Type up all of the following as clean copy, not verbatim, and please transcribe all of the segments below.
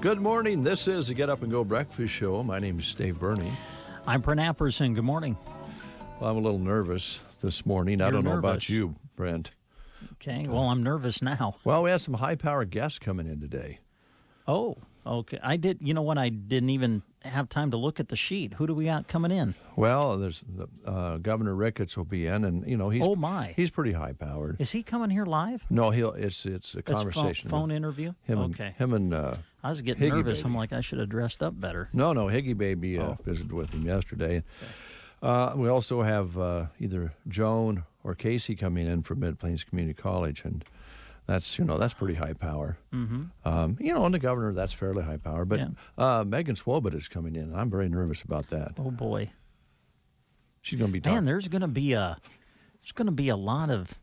Good morning. This is the Get Up and Go Breakfast Show. My name is Dave Burney. I'm Brent Apperson. Good morning. Well, I'm a little nervous this morning. I don't know about you, Brent. Okay. Well, I'm nervous now. Well, we have some high-power guests coming in today. Oh, okay. I did. You know what? I didn't even have time to look at the sheet. Who do we got coming in? Well, there's Governor Ricketts will be in, and he's pretty high-powered. Is he coming here live? No, it's a conversation. Phone interview. Him and I was getting Higgy nervous. Baby. I'm like, I should have dressed up better. No, Higgy Baby visited with him yesterday. Okay. We also have either Joan or Casey coming in from Mid-Plains Community College, and that's pretty high power. Mm-hmm. And the governor, that's fairly high power. But Megan Swobit is coming in. I'm very nervous about that. Oh boy, she's going to be talking. Man, there's going to be a lot of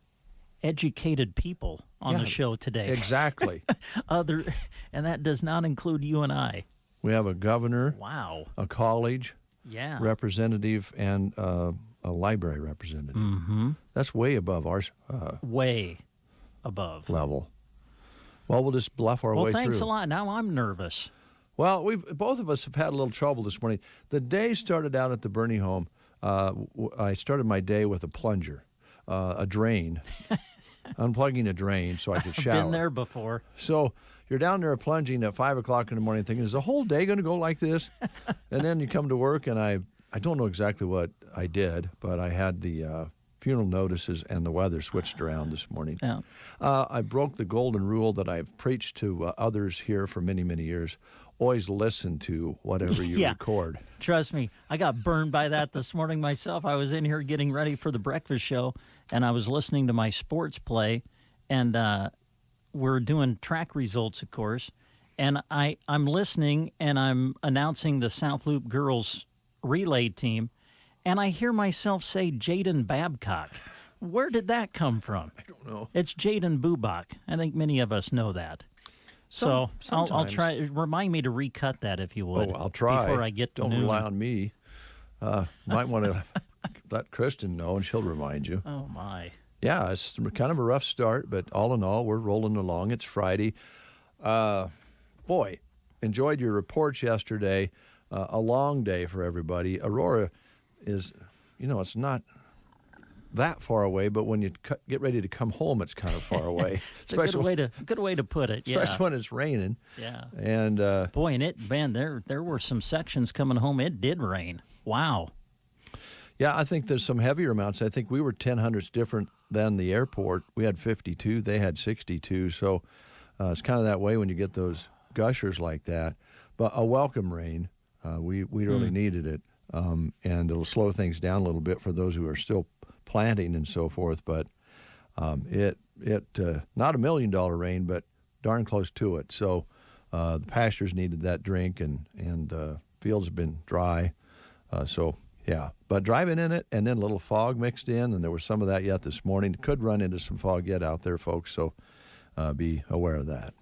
educated people on the show today. Exactly. And that does not include you and I. We have a governor. Wow. A college. Yeah. Representative and a library representative. Mm-hmm. That's way above our way above level. Well, we'll just bluff our way through. Well, thanks a lot. Now I'm nervous. Well, both of us have had a little trouble this morning. The day started out at the Burney home. I started my day with a plunger, a drain, unplugging a drain so I could shower. I've been there before. So you're down there plunging at 5 o'clock in the morning thinking, is the whole day going to go like this? And then you come to work, and I don't know exactly what I did, but I had the funeral notices and the weather switched around this morning. Yeah. I broke the golden rule that I've preached to others here for many, many years. Always listen to whatever you record. Trust me, I got burned by that this morning myself. I was in here getting ready for the breakfast show, and I was listening to my sports play, and we're doing track results, of course, and I'm listening, and I'm announcing the South Loop girls relay team, and I hear myself say Jaden Babcock. Where did that come from? I don't know. It's Jaden Bubach. I think many of us know that. So I'll try. Remind me to recut that if you would. Oh, I'll try. Before I get to Don't noon. rely on me. Might want to let Kristen know, and she'll remind you. Oh, my. Yeah, it's kind of a rough start, but all in all, we're rolling along. It's Friday. Boy, enjoyed your reports yesterday. A long day for everybody. Aurora is, it's not that far away, but when you get ready to come home, it's kind of far away. It's a good way to put it. Especially Yeah. when it's raining. Yeah. And boy, and there were some sections coming home. It did rain. Wow. Yeah, I think there's some heavier amounts. I think we were 0.10 different than the airport. We had 52. They had 62. So it's kind of that way when you get those gushers like that. But a welcome rain. We really needed it. And it'll slow things down a little bit for those who are still planting and so forth. But it not $1 million rain, but darn close to it. So the pastures needed that drink, and fields have been dry. Yeah, but driving in it, and then a little fog mixed in, and there was some of that yet this morning. Could run into some fog yet out there, folks, so be aware of that.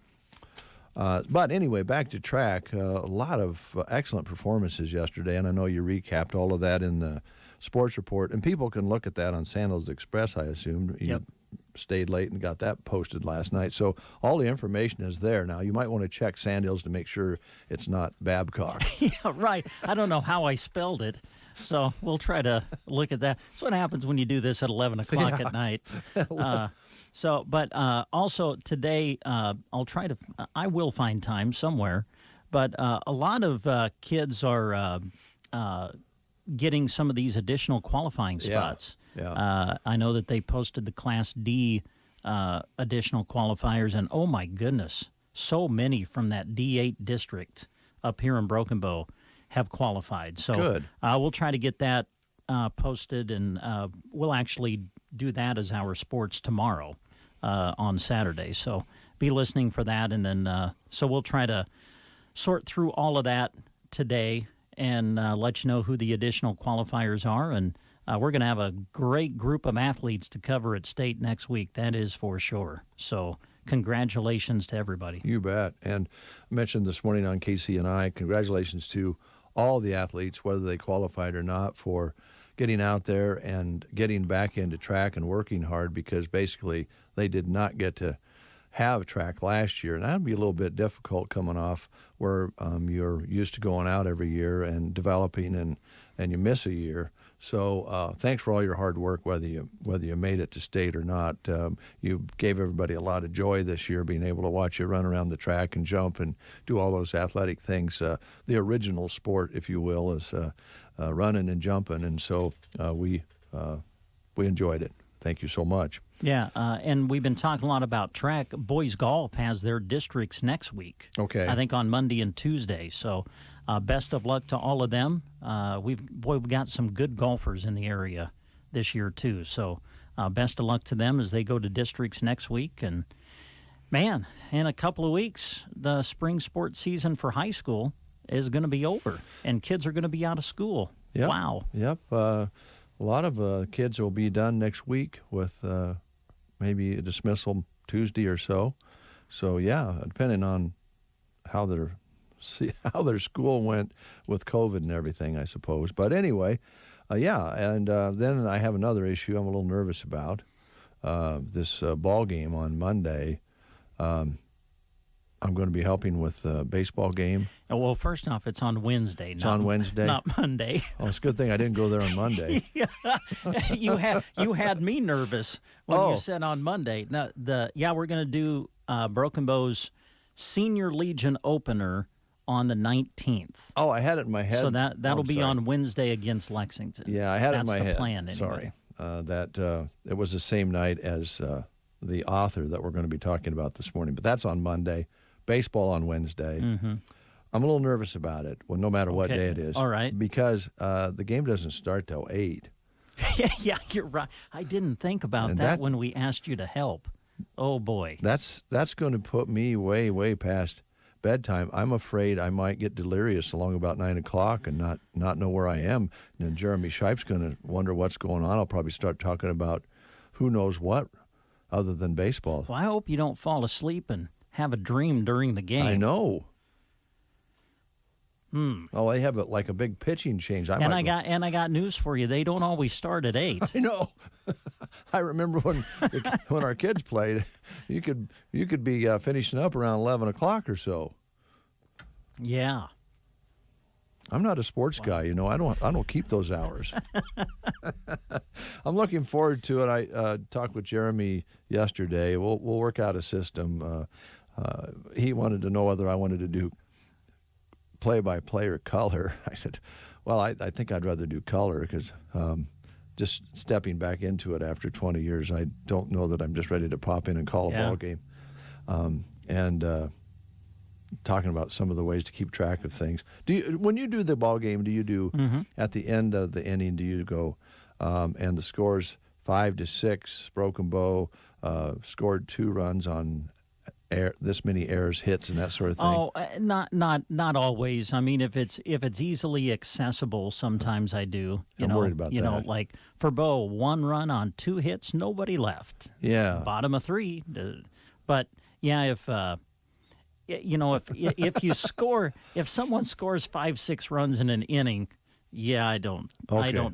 But anyway, back to track. A lot of excellent performances yesterday, and I know you recapped all of that in the sports report, and people can look at that on Sandals Express, I assume. Yep. You stayed late and got that posted last night, so all the information is there. Now, you might want to check Sandals to make sure it's not Babcock. Yeah, right. I don't know how I spelled it, so we'll try to look at that. That's what happens when you do this at 11 o'clock at night. But also today, I will find time somewhere, but a lot of kids are getting some of these additional qualifying spots. Yeah. I know that they posted the Class D additional qualifiers, and oh my goodness, so many from that D8 district up here in Broken Bow have qualified. So good. We'll try to get that posted, and we'll actually do that as our sports tomorrow on Saturday. So be listening for that. And then so we'll try to sort through all of that today and let you know who the additional qualifiers are. And we're going to have a great group of athletes to cover at state next week. That is for sure. So congratulations to everybody. You bet. And I mentioned this morning on KCNI, congratulations to all the athletes, whether they qualified or not, for getting out there and getting back into track and working hard, because basically they did not get to have track last year. And that would be a little bit difficult coming off where you're used to going out every year and developing, and you miss a year. So thanks for all your hard work, whether you made it to state or not. You gave everybody a lot of joy this year, being able to watch you run around the track and jump and do all those athletic things. The original sport, if you will, is running and jumping, and so we enjoyed it. Thank you so much. Yeah, and we've been talking a lot about track. Boys golf has their districts next week. Okay. I think on Monday and Tuesday. So best of luck to all of them. We've got some good golfers in the area this year too. So best of luck to them as they go to districts next week. And man, in a couple of weeks, the spring sports season for high school is going to be over, and kids are going to be out of school. Yep. Wow. Yep. A lot of kids will be done next week with maybe a dismissal Tuesday or so. So yeah, depending on how their school went with COVID and everything, I suppose. But anyway, yeah. And then I have another issue I'm a little nervous about. This ball game on Monday. I'm going to be helping with the baseball game. Well, first off, it's on Wednesday. It's on Wednesday? Not Monday. Oh, it's a good thing I didn't go there on Monday. Yeah. You had me nervous when you said on Monday. Now, we're going to do Broken Bow's Senior Legion opener on the 19th. Oh, I had it in my head. So that'll be on Wednesday against Lexington. Yeah, I had it in my head. That's the plan anyway. Sorry. That it was the same night as the author that we're going to be talking about this morning. But that's on Monday. Baseball on Wednesday. Mm-hmm. I'm a little nervous about it, no matter what day it is. All right. Because the game doesn't start till 8. Yeah, you're right. I didn't think about that when we asked you to help. Oh, boy. That's going to put me way, way past bedtime. I'm afraid I might get delirious along about 9 o'clock and not know where I am. And then Jeremy Shipe's going to wonder what's going on. I'll probably start talking about who knows what other than baseball. Well, I hope you don't fall asleep and have a dream during the game. I know. Oh, they have like a big pitching change. I got news for you. They don't always start at 8. I know. I remember when our kids played, you could be finishing up around 11 o'clock or so. Yeah. I'm not a sports guy, you know. I don't keep those hours. I'm looking forward to it. I talked with Jeremy yesterday. We'll work out a system. He wanted to know whether I wanted to do play-by-play or color. I said, well, I think I'd rather do color because just stepping back into it after 20 years, I don't know that I'm just ready to pop in and call a ball game. Talking about some of the ways to keep track of things. When you do the ball game, do you do at the end of the inning, do you go and the score's 5-6, Broken Bow scored 2 runs on this many errors, hits, and that sort of thing? Oh, not always. I mean, if it's easily accessible, sometimes I do. I'm worried about that. You know, like for Bo, 1 run on 2 hits, nobody left. Yeah. Bottom of 3. But yeah, if if someone scores 5-6 runs in an inning, yeah, I don't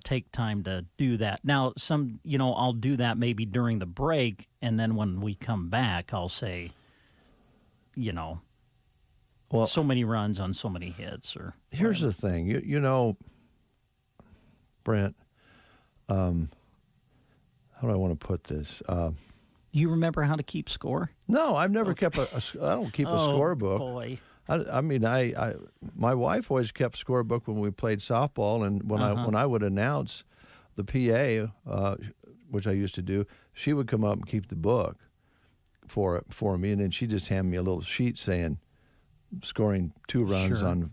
take time to do that. Now, I'll do that maybe during the break, and then when we come back, I'll say, so many runs on so many hits. Or here's the thing, you know, Brent. How do I want to put this? You remember how to keep score? No, I've never kept I don't keep a scorebook. Boy. I mean, my wife always kept scorebook when we played softball, and when I would announce the PA, which I used to do, she would come up and keep the book for me, and then she'd just hand me a little sheet saying scoring 2 runs on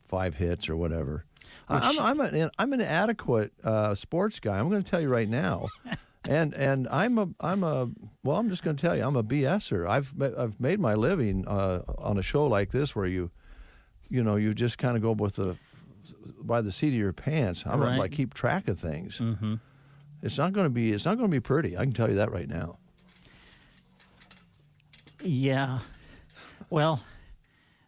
5 hits or whatever. I'm an inadequate sports guy. I'm going to tell you right now. And I'm just going to tell you, I'm a BSer. I've made my living on a show like this where you just kind of go by the seat of your pants. I'm Right. like keep track of things. Mm-hmm. It's not going to be pretty. I can tell you that right now. Yeah. Well,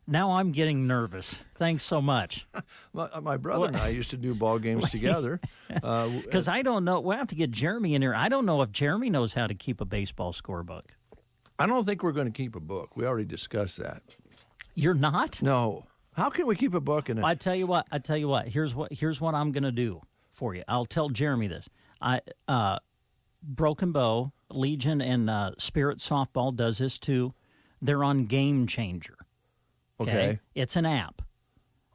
now I'm getting nervous. Thanks so much. My brother and I used to do ball games together. Because I don't know. We'll have to get Jeremy in here. I don't know if Jeremy knows how to keep a baseball scorebook. I don't think we're going to keep a book. We already discussed that. You're not? No. How can we keep a book in a... I tell you what. Here's what I'm going to do for you. I'll tell Jeremy this. Broken Bow, Legion, and Spirit Softball does this too. They're on Game Changer. Okay. It's an app.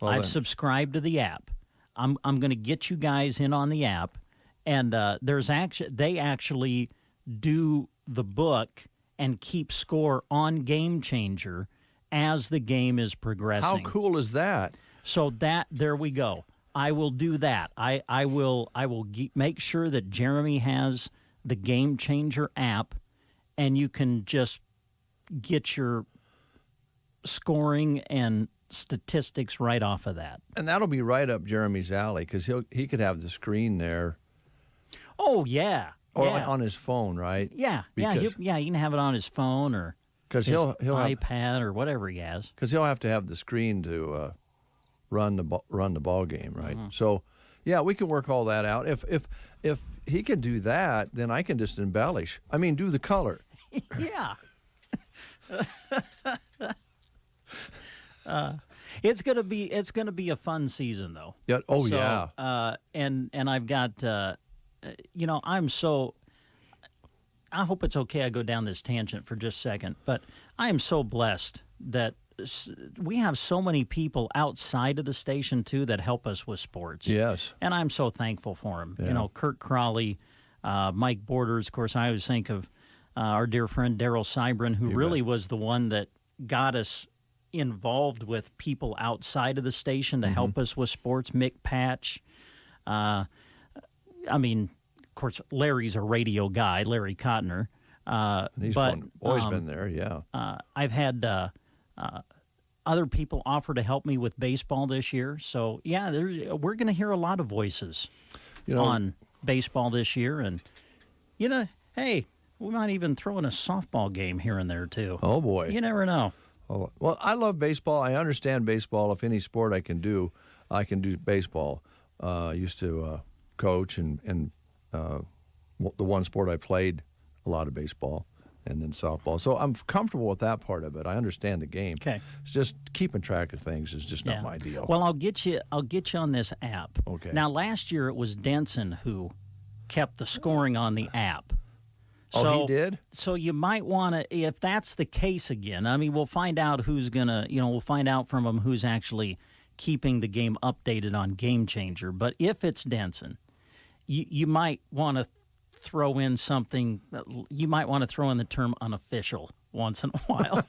Well, I've then. subscribed to the app. I'm going to get you guys in on the app, and they actually do the book and keep score on Game Changer as the game is progressing. How cool is that? So there we go. I will do that. I will make sure that Jeremy has the Game Changer app, and you can just get your scoring and statistics right off of that. And that'll be right up Jeremy's alley because he could have the screen there. Oh yeah, Or yeah. on his phone, right? Yeah, Because- yeah. You can have it on his phone or Because his he'll have iPad or whatever he has. because he'll have to have the screen to run the ball game, right? Mm-hmm. So, yeah, we can work all that out. If he can do that, then I can just embellish. I mean, do the color. Yeah. It's gonna be a fun season though. Yeah. Oh So, yeah. And I've got I hope it's okay I go down this tangent for just a second, but I am so blessed that we have so many people outside of the station too that help us with sports. Yes. And I'm so thankful for them. Yeah. Kurt Crawley, Mike Borders. Of course, I always think of our dear friend Daryl Sybren, who really was the one that got us involved with people outside of the station to help us with sports. Mick Patch. Of course, Larry's a radio guy, Larry Cotner. He's always been there, yeah. I've had other people offer to help me with baseball this year. So, yeah, we're going to hear a lot of voices on baseball this year. And, hey, we might even throw in a softball game here and there, too. Oh, boy. You never know. Oh, well, I love baseball. I understand baseball. If any sport I can do baseball. I used to coach and the one sport I played a lot of baseball and then softball. So I'm comfortable with that part of it. I understand the game. Okay. It's just keeping track of things is just not my deal. Well, I'll get you on this app. Okay. Now, last year it was Denson who kept the scoring on the app. Oh, he did? So you might want to, if that's the case again, we'll find out we'll find out from him who's actually keeping the game updated on Game Changer. But if it's Denson, you might want to throw in something, you might want to throw in the term unofficial once in a while.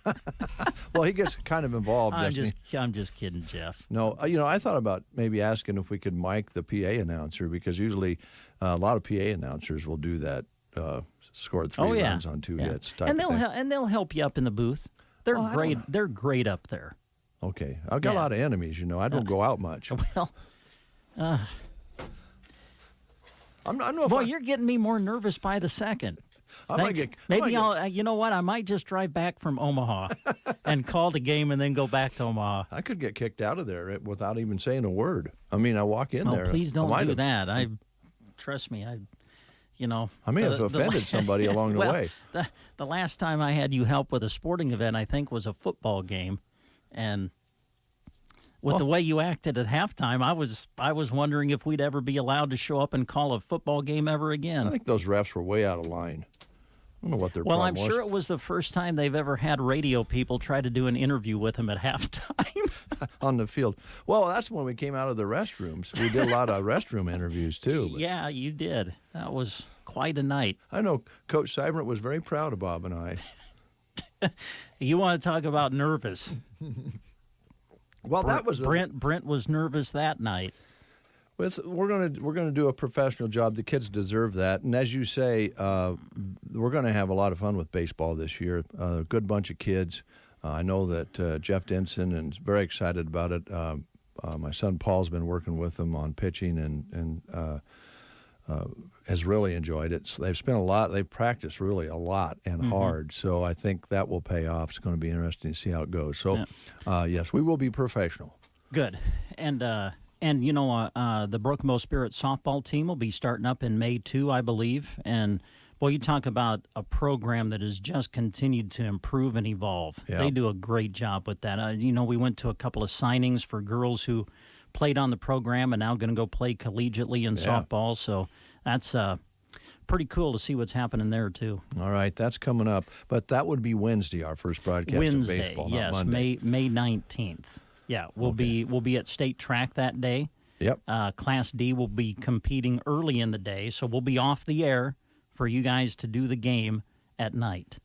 Well, he gets kind of involved, doesn't he? I'm just kidding, Jeff. No, I thought about maybe asking if we could mic the PA announcer because usually a lot of PA announcers will do that. Scored 3 runs on 2 hits. And they'll help you up in the booth. They're great. They're great up there. Okay, I've got a lot of enemies. I don't go out much. Well, you're getting me more nervous by the second. Maybe I'll. You know what? I might just drive back from Omaha and call the game and then go back to Omaha. I could get kicked out of there without even saying a word. I walk in there. Oh, please don't do that. Trust me. I may have offended somebody along the way. The last time I had you help with a sporting event, I think, was a football game, and with the way you acted at halftime, I was wondering if we'd ever be allowed to show up and call a football game ever again. I think those refs were way out of line. I don't know what their problem was. Well, I'm sure it was the first time they've ever had radio people try to do an interview with them at halftime. On the field. Well, that's when we came out of the restrooms. We did a lot of restroom interviews, too. But yeah, you did. That was quite a night. I know Coach Seibert was very proud of Bob and I. You want to talk about nervous. Well, that was Brent was nervous that night. We're gonna do a professional job. The kids deserve that, and as you say, we're going to have a lot of fun with baseball this year. A good bunch of kids. I know that Jeff Denson is very excited about it. My son Paul's been working with them on pitching and has really enjoyed it. So they've practiced really a lot and hard. So I think that will pay off. It's going to be interesting to see how it goes. So, yes, we will be professional. Good. And you know, the Broken Bow Spirit softball team will be starting up in May too, I believe. And boy, you talk about a program that has just continued to improve and evolve. Yeah. They do a great job with that. You know, we went to a couple of signings for girls who played on the program and now going to go play collegiately in softball. So that's pretty cool to see what's happening there too. All right, that's coming up. But that would be Wednesday, our first broadcast of baseball, not Monday. May 19th. Yeah, we'll be at state track that day. Yep. Class D will be competing early in the day, so we'll be off the air for you guys to do the game at night.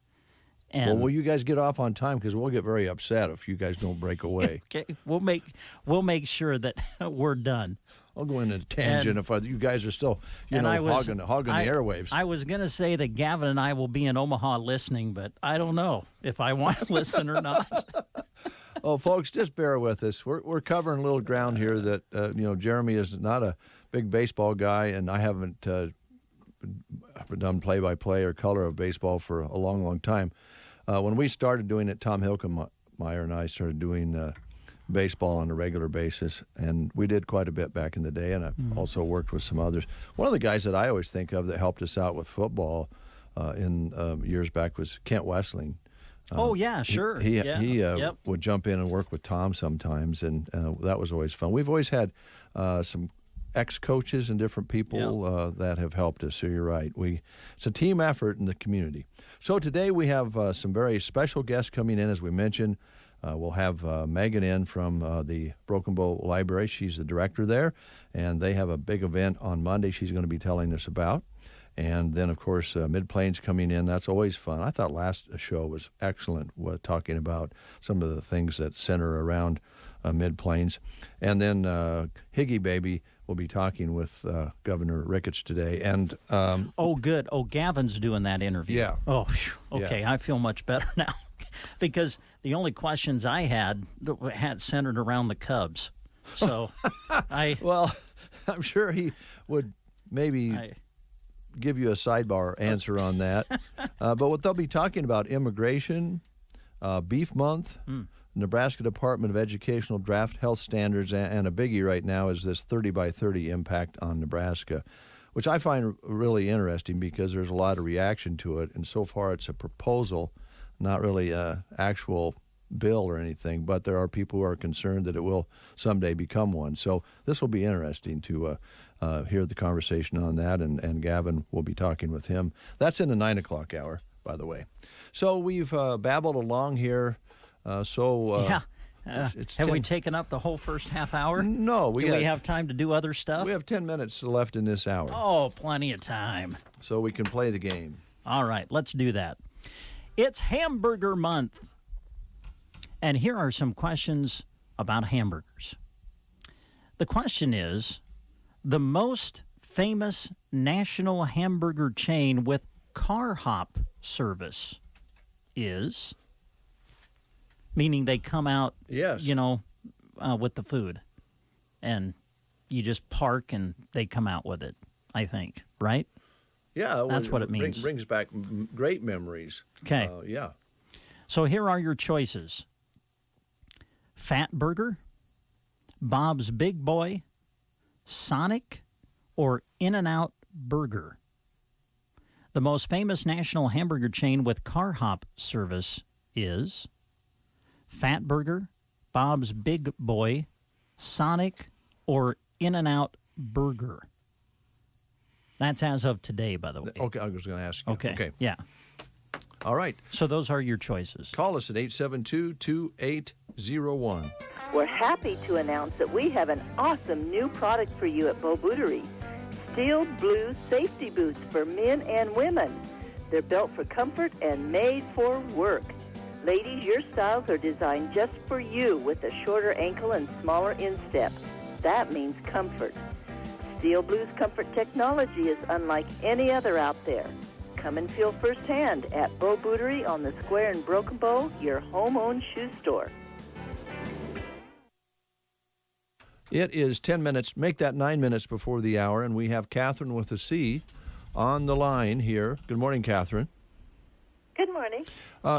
And well, will you guys get off on time? Because we'll get very upset if you guys don't break away. Okay, we'll make sure that we're done. I'll go into a tangent if you guys are still, hogging the airwaves. I was going to say that Gavin and I will be in Omaha listening, but I don't know if I want to listen or not. Oh, folks, just bear with us. We're covering a little ground here that, Jeremy is not a big baseball guy, and I haven't done play-by-play or color of baseball for a long, long time. When we started doing it, Tom Hilkemeyer and I started doing baseball on a regular basis, and we did quite a bit back in the day, and I've also worked with some others. One of the guys that I always think of that helped us out with football in years back was Kent Wessling. Oh, yeah, sure. He would jump in and work with Tom sometimes, and that was always fun. We've always had some ex-coaches and different people that have helped us, so you're right. It's a team effort in the community. So today we have some very special guests coming in, as we mentioned. We'll have Megan in from the Broken Bow Library. She's the director there, and they have a big event on Monday she's going to be telling us about. And then, of course, Mid-Plains coming in. That's always fun. I thought last show was excellent, talking about some of the things that center around Mid-Plains. And then Higgy Baby will be talking with Governor Ricketts today. And oh, good. Oh, Gavin's doing that interview. Yeah. Oh, okay. Yeah. I feel much better now because the only questions I had centered around the Cubs. So Well, I'm sure he would maybe give you a sidebar answer on that. But what they'll be talking about, immigration, Beef Month, Nebraska Department of Educational draft health standards, and a biggie right now is this 30 by 30 impact on Nebraska, which I find really interesting because there's a lot of reaction to it. And so far it's a proposal, not really an actual bill or anything, but there are people who are concerned that it will someday become one. So this will be interesting to hear the conversation on that, and Gavin will be talking with him. That's in the 9 o'clock hour, by the way. So we've babbled along here. Have we taken up the whole first half hour? No. Do we have time to do other stuff? We have 10 minutes left in this hour. Oh, plenty of time. So we can play the game. All right, let's do that. It's Hamburger Month. And here are some questions about hamburgers. The question is, the most famous national hamburger chain with car hop service is, meaning they come out, with the food, and you just park and they come out with it, I think, right? Yeah. That's what it means. Brings back great memories. Okay. Yeah. So here are your choices. Fat Burger, Bob's Big Boy, Sonic, or In-N-Out Burger. The most famous national hamburger chain with car hop service is Fat Burger, Bob's Big Boy, Sonic, or In-N-Out Burger. That's as of today, by the way. Okay, I was going to ask you. Okay. Yeah. All right. So those are your choices. Call us at 872-2801. We're happy to announce that we have an awesome new product for you at Bow Bootery. Steel Blue safety boots for men and women. They're built for comfort and made for work. Ladies, your styles are designed just for you with a shorter ankle and smaller instep. That means comfort. Steel Blues comfort technology is unlike any other out there. Come and feel firsthand at Bow Bootery on the Square in Broken Bow, your home-owned shoe store. It is 10 minutes, make that 9 minutes before the hour, and we have Catherine with a C on the line here. Good morning, Catherine. Good morning.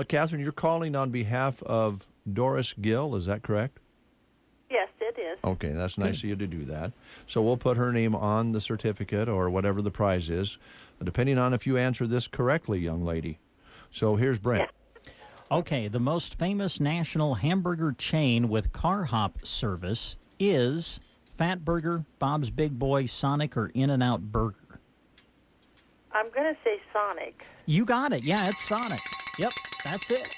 Catherine, you're calling on behalf of Doris Gill, is that correct? Yes, it is. Okay, that's nice of you to do that. So we'll put her name on the certificate or whatever the prize is, depending on if you answer this correctly, young lady. So here's Brent. Yeah. Okay, the most famous national hamburger chain with car hop service is Fatburger, Bob's Big Boy, Sonic, or In-N-Out Burger. I'm going to say Sonic. You got it. Yeah, it's Sonic. Yep, that's it.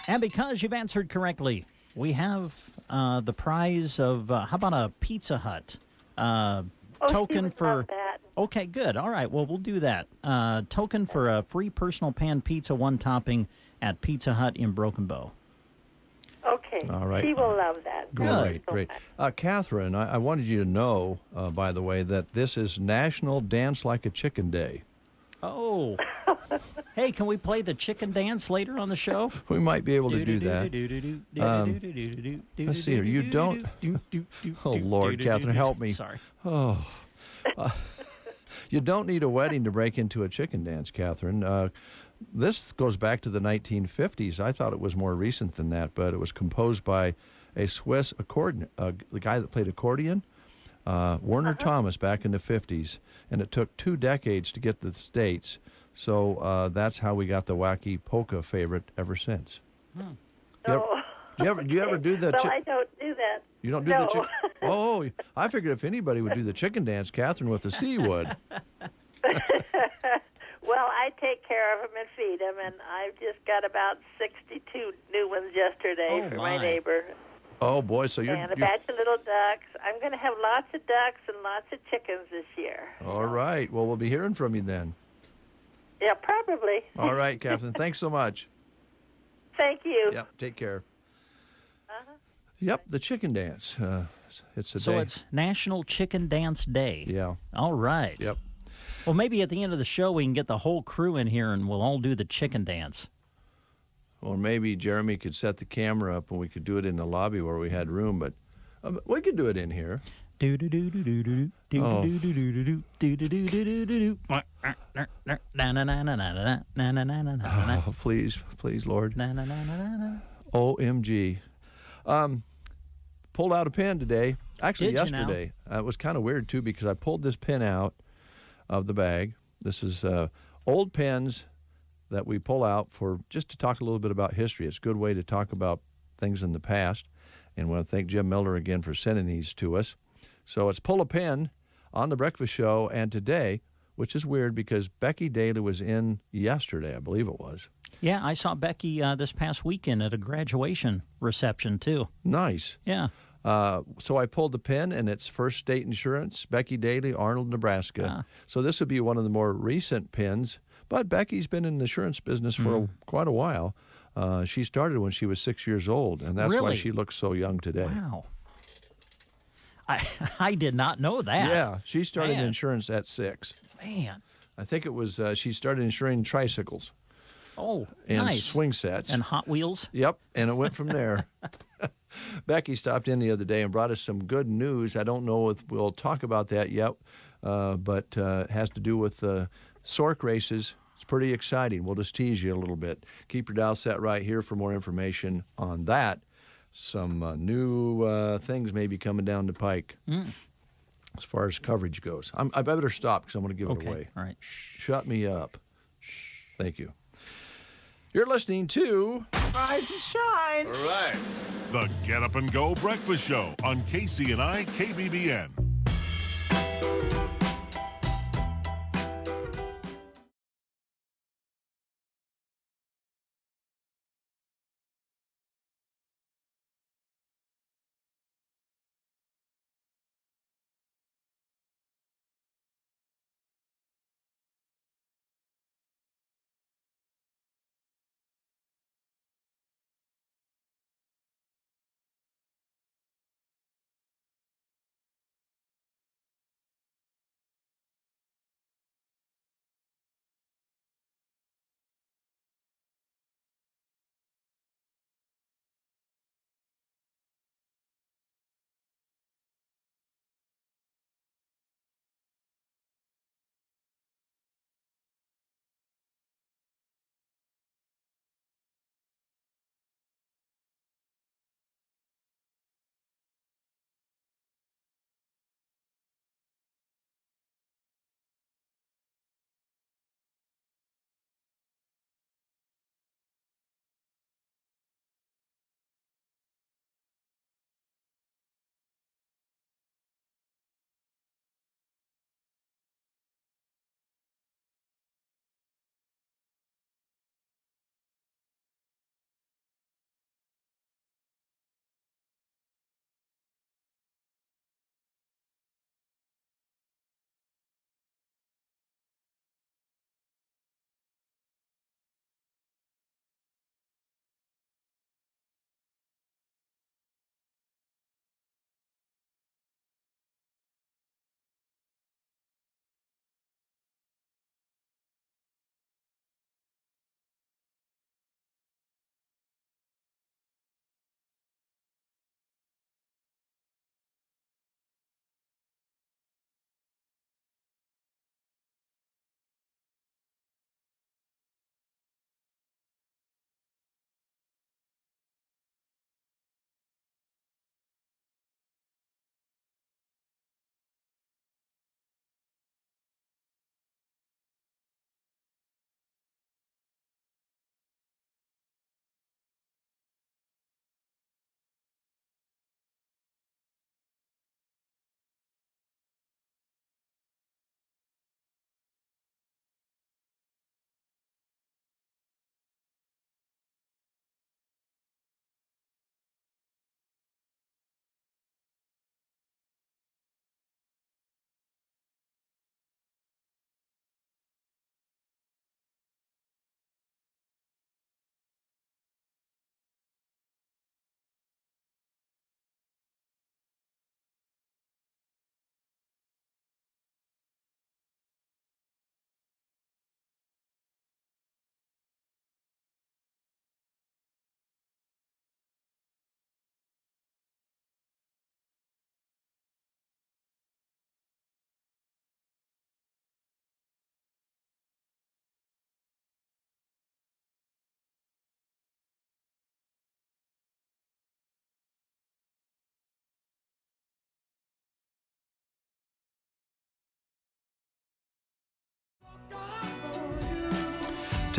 And because you've answered correctly, we have the prize of, how about a Pizza Hut token for... That. Okay, good. All right, well, we'll do that. Token for a free personal pan pizza, one topping at Pizza Hut in Broken Bow. Okay. All right. She will love that. Great, great. Catherine, I wanted you to know, by the way, that this is National Dance Like a Chicken Day. Oh. Hey, can we play the chicken dance later on the show? We might be able to do that. Let's see here. You don't... Oh, Lord, Catherine, help me. Sorry. Oh. You don't need a wedding to break into a chicken dance, Catherine. This goes back to the 1950s. I thought it was more recent than that, but it was composed by a Swiss accordion, the guy that played accordion, Werner Thomas, back in the 50s. And it took 2 decades to get to the States. So that's how we got the wacky polka favorite ever since. Do you ever do the... Well, I don't do that. You don't do the chicken... Oh, I figured if anybody would do the chicken dance, Catherine with the C would. Well, I take care of them and feed them, and I've just got about 62 new ones yesterday for my neighbor. Oh, boy, so you're... And a batch of little ducks. I'm going to have lots of ducks and lots of chickens this year. All right. Well, we'll be hearing from you then. Yeah, probably. All right, Catherine. Thanks so much. Thank you. Yep, take care. Yep, the chicken dance. It's a day. So it's National Chicken Dance Day. Yeah. All right. Yep. Well, maybe at the end of the show we can get the whole crew in here and we'll all do the chicken dance. Or maybe Jeremy could set the camera up and we could do it in the lobby where we had room, but we could do it in here. Oh, please, Lord. OMG. Pulled out a pen today. Actually, yesterday. It was kind of weird, too, because I pulled this pen out of the bag. This is old pens that we pull out for just to talk a little bit about history. It's a good way to talk about things in the past. And I want to thank Jim Miller again for sending these to us. So it's Pull a Pen on The Breakfast Show. And today, which is weird because Becky Daly was in yesterday, I believe it was. Yeah, I saw Becky this past weekend at a graduation reception, too. Nice. Yeah. So I pulled the pen, and it's First State Insurance, Becky Daly, Arnold, Nebraska. So this would be one of the more recent pens. But Becky's been in the insurance business for quite a while. She started when she was 6 years old, and that's why she looks so young today. Wow. I did not know that. Yeah, she started insurance at 6. Man. I think it was she started insuring tricycles. Oh, and nice. swing sets. And Hot Wheels? Yep, and it went from there. Becky stopped in the other day and brought us some good news. I don't know if we'll talk about that yet, but it has to do with Sork races. It's pretty exciting. We'll just tease you a little bit. Keep your dial set right here for more information on that. Some new things may be coming down the pike as far as coverage goes. I better stop because I'm going to give it away. All right. Shut me up. Thank you. You're listening to Rise and Shine. All right. The Get Up and Go Breakfast Show on KC&I KBBN.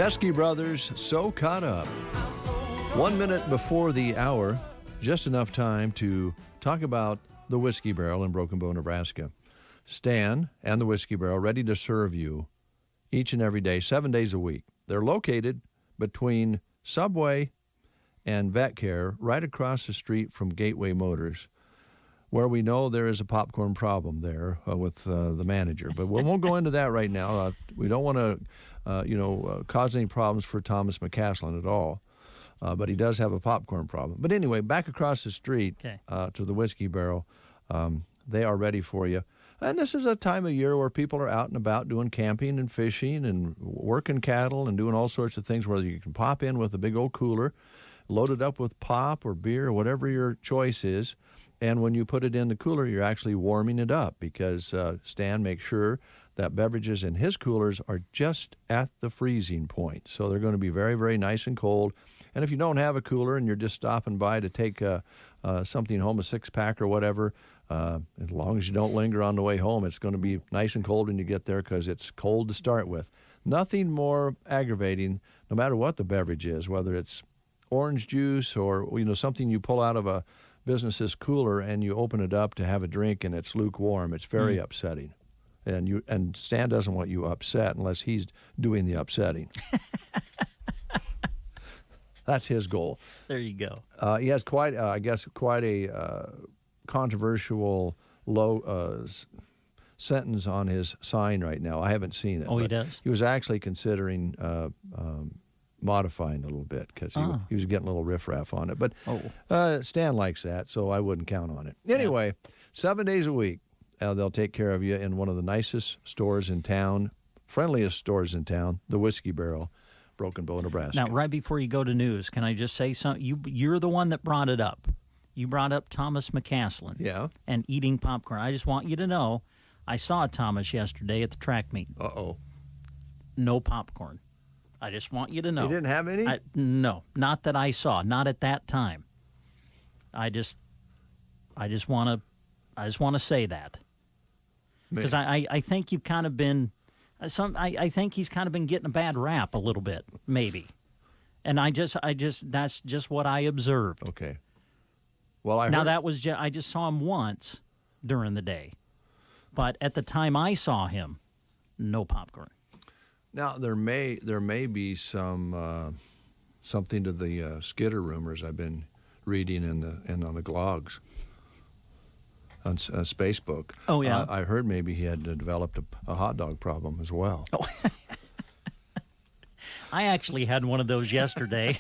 Teskey Brothers, So Caught Up. 1 minute before the hour, just enough time to talk about the Whiskey Barrel in Broken Bow, Nebraska. Stan and the Whiskey Barrel ready to serve you each and every day, 7 days a week. They're located between Subway and Vet Care, right across the street from Gateway Motors, where we know there is a popcorn problem there with the manager. But we won't go into that right now. We don't want to, cause any problems for Thomas McCaslin at all. But he does have a popcorn problem. But anyway, back across the street to the Whiskey Barrel, they are ready for you. And this is a time of year where people are out and about doing camping and fishing and working cattle and doing all sorts of things where you can pop in with a big old cooler, load it up with pop or beer or whatever your choice is. And when you put it in the cooler, you're actually warming it up because Stan makes sure that beverages in his coolers are just at the freezing point. So they're going to be very, very nice and cold. And if you don't have a cooler and you're just stopping by to take something home, a six-pack or whatever, as long as you don't linger on the way home, it's going to be nice and cold when you get there because it's cold to start with. Nothing more aggravating, no matter what the beverage is, whether it's orange juice or something you pull out of a business's cooler and you open it up to have a drink and it's lukewarm. It's very upsetting. And Stan doesn't want you upset unless he's doing the upsetting. That's his goal. There you go. He has quite a controversial sentence on his sign right now. I haven't seen it. Oh, he does? He was actually considering modifying a little bit because he was getting a little riffraff on it. But Stan likes that, so I wouldn't count on it. Anyway, 7 days a week, they'll take care of you in one of the nicest stores in town, friendliest stores in town, the Whiskey Barrel, Broken Bow, Nebraska. Now, right before you go to news, can I just say something? You're the one that brought it up. You brought up Thomas McCaslin and eating popcorn. I just want you to know, I saw Thomas yesterday at the track meet. Uh-oh. No popcorn. I just want you to know. You didn't have any? No, not that I saw. Not at that time. I just want to say that because I think you've kind of been I think he's kind of been getting a bad rap a little bit, maybe, and I just that's just what I observed. Okay. Well, I just saw him once during the day, but at the time I saw him, no popcorn. Now there may be some something to the Skitter rumors I've been reading and on the blogs on Facebook. Oh yeah, I heard maybe he had developed a hot dog problem as well. Oh. I actually had one of those yesterday.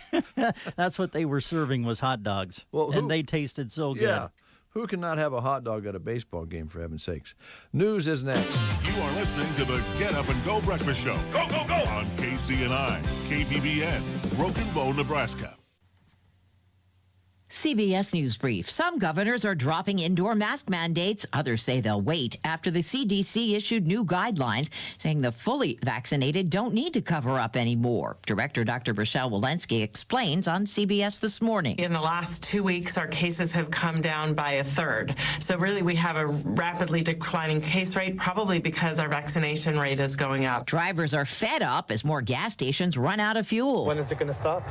That's what they were serving was hot dogs, and they tasted so good. Yeah. Who cannot have a hot dog at a baseball game, for heaven's sakes? News is next. You are listening to the Get Up and Go Breakfast Show. Go, go, go! On KCNI, KBBN, Broken Bow, Nebraska. CBS News Brief. Some governors are dropping indoor mask mandates. Others say they'll wait after the CDC issued new guidelines saying the fully vaccinated don't need to cover up anymore. Director Dr. Rochelle Walensky explains on CBS This Morning. In the last 2 weeks, our cases have come down by a third. So really, we have a rapidly declining case rate, probably because our vaccination rate is going up. Drivers are fed up as more gas stations run out of fuel. When is it going to stop?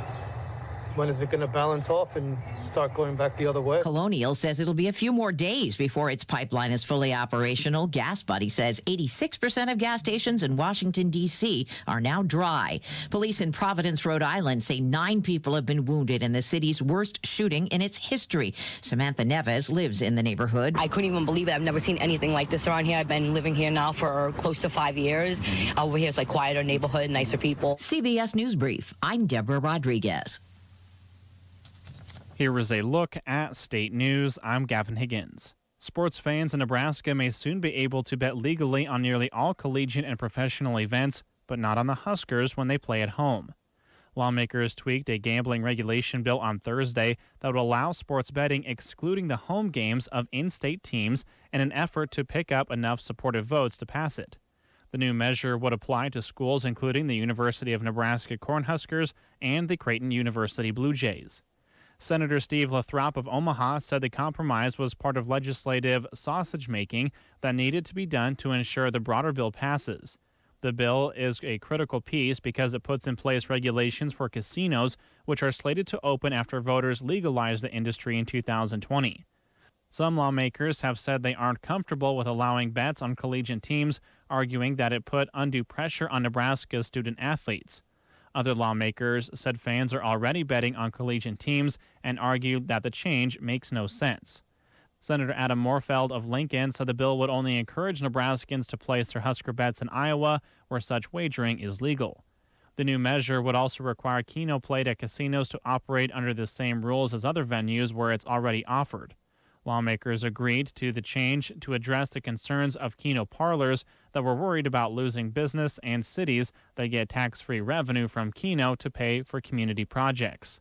When is it going to balance off and start going back the other way? Colonial says it'll be a few more days before its pipeline is fully operational. Gas Buddy says 86% of gas stations in Washington, D.C. are now dry. Police in Providence, Rhode Island say 9 people have been wounded in the city's worst shooting in its history. Samantha Neves lives in the neighborhood. I couldn't even believe it. I've never seen anything like this around here. I've been living here now for close to 5 years. Over here, it's like quieter neighborhood, nicer people. CBS News Brief. I'm Deborah Rodriguez. Here is a look at state news. I'm Gavin Higgins. Sports fans in Nebraska may soon be able to bet legally on nearly all collegiate and professional events, but not on the Huskers when they play at home. Lawmakers tweaked a gambling regulation bill on Thursday that would allow sports betting excluding the home games of in-state teams in an effort to pick up enough supportive votes to pass it. The new measure would apply to schools including the University of Nebraska Cornhuskers and the Creighton University Blue Jays. Senator Steve Lathrop of Omaha said the compromise was part of legislative sausage-making that needed to be done to ensure the broader bill passes. The bill is a critical piece because it puts in place regulations for casinos, which are slated to open after voters legalize the industry in 2020. Some lawmakers have said they aren't comfortable with allowing bets on collegiate teams, arguing that it put undue pressure on Nebraska's student athletes. Other lawmakers said fans are already betting on collegiate teams and argued that the change makes no sense. Senator Adam Morfeld of Lincoln said the bill would only encourage Nebraskans to place their Husker bets in Iowa, where such wagering is legal. The new measure would also require Keno played at casinos to operate under the same rules as other venues where it's already offered. Lawmakers agreed to the change to address the concerns of Keno parlors that were worried about losing business and cities that get tax-free revenue from Keno to pay for community projects.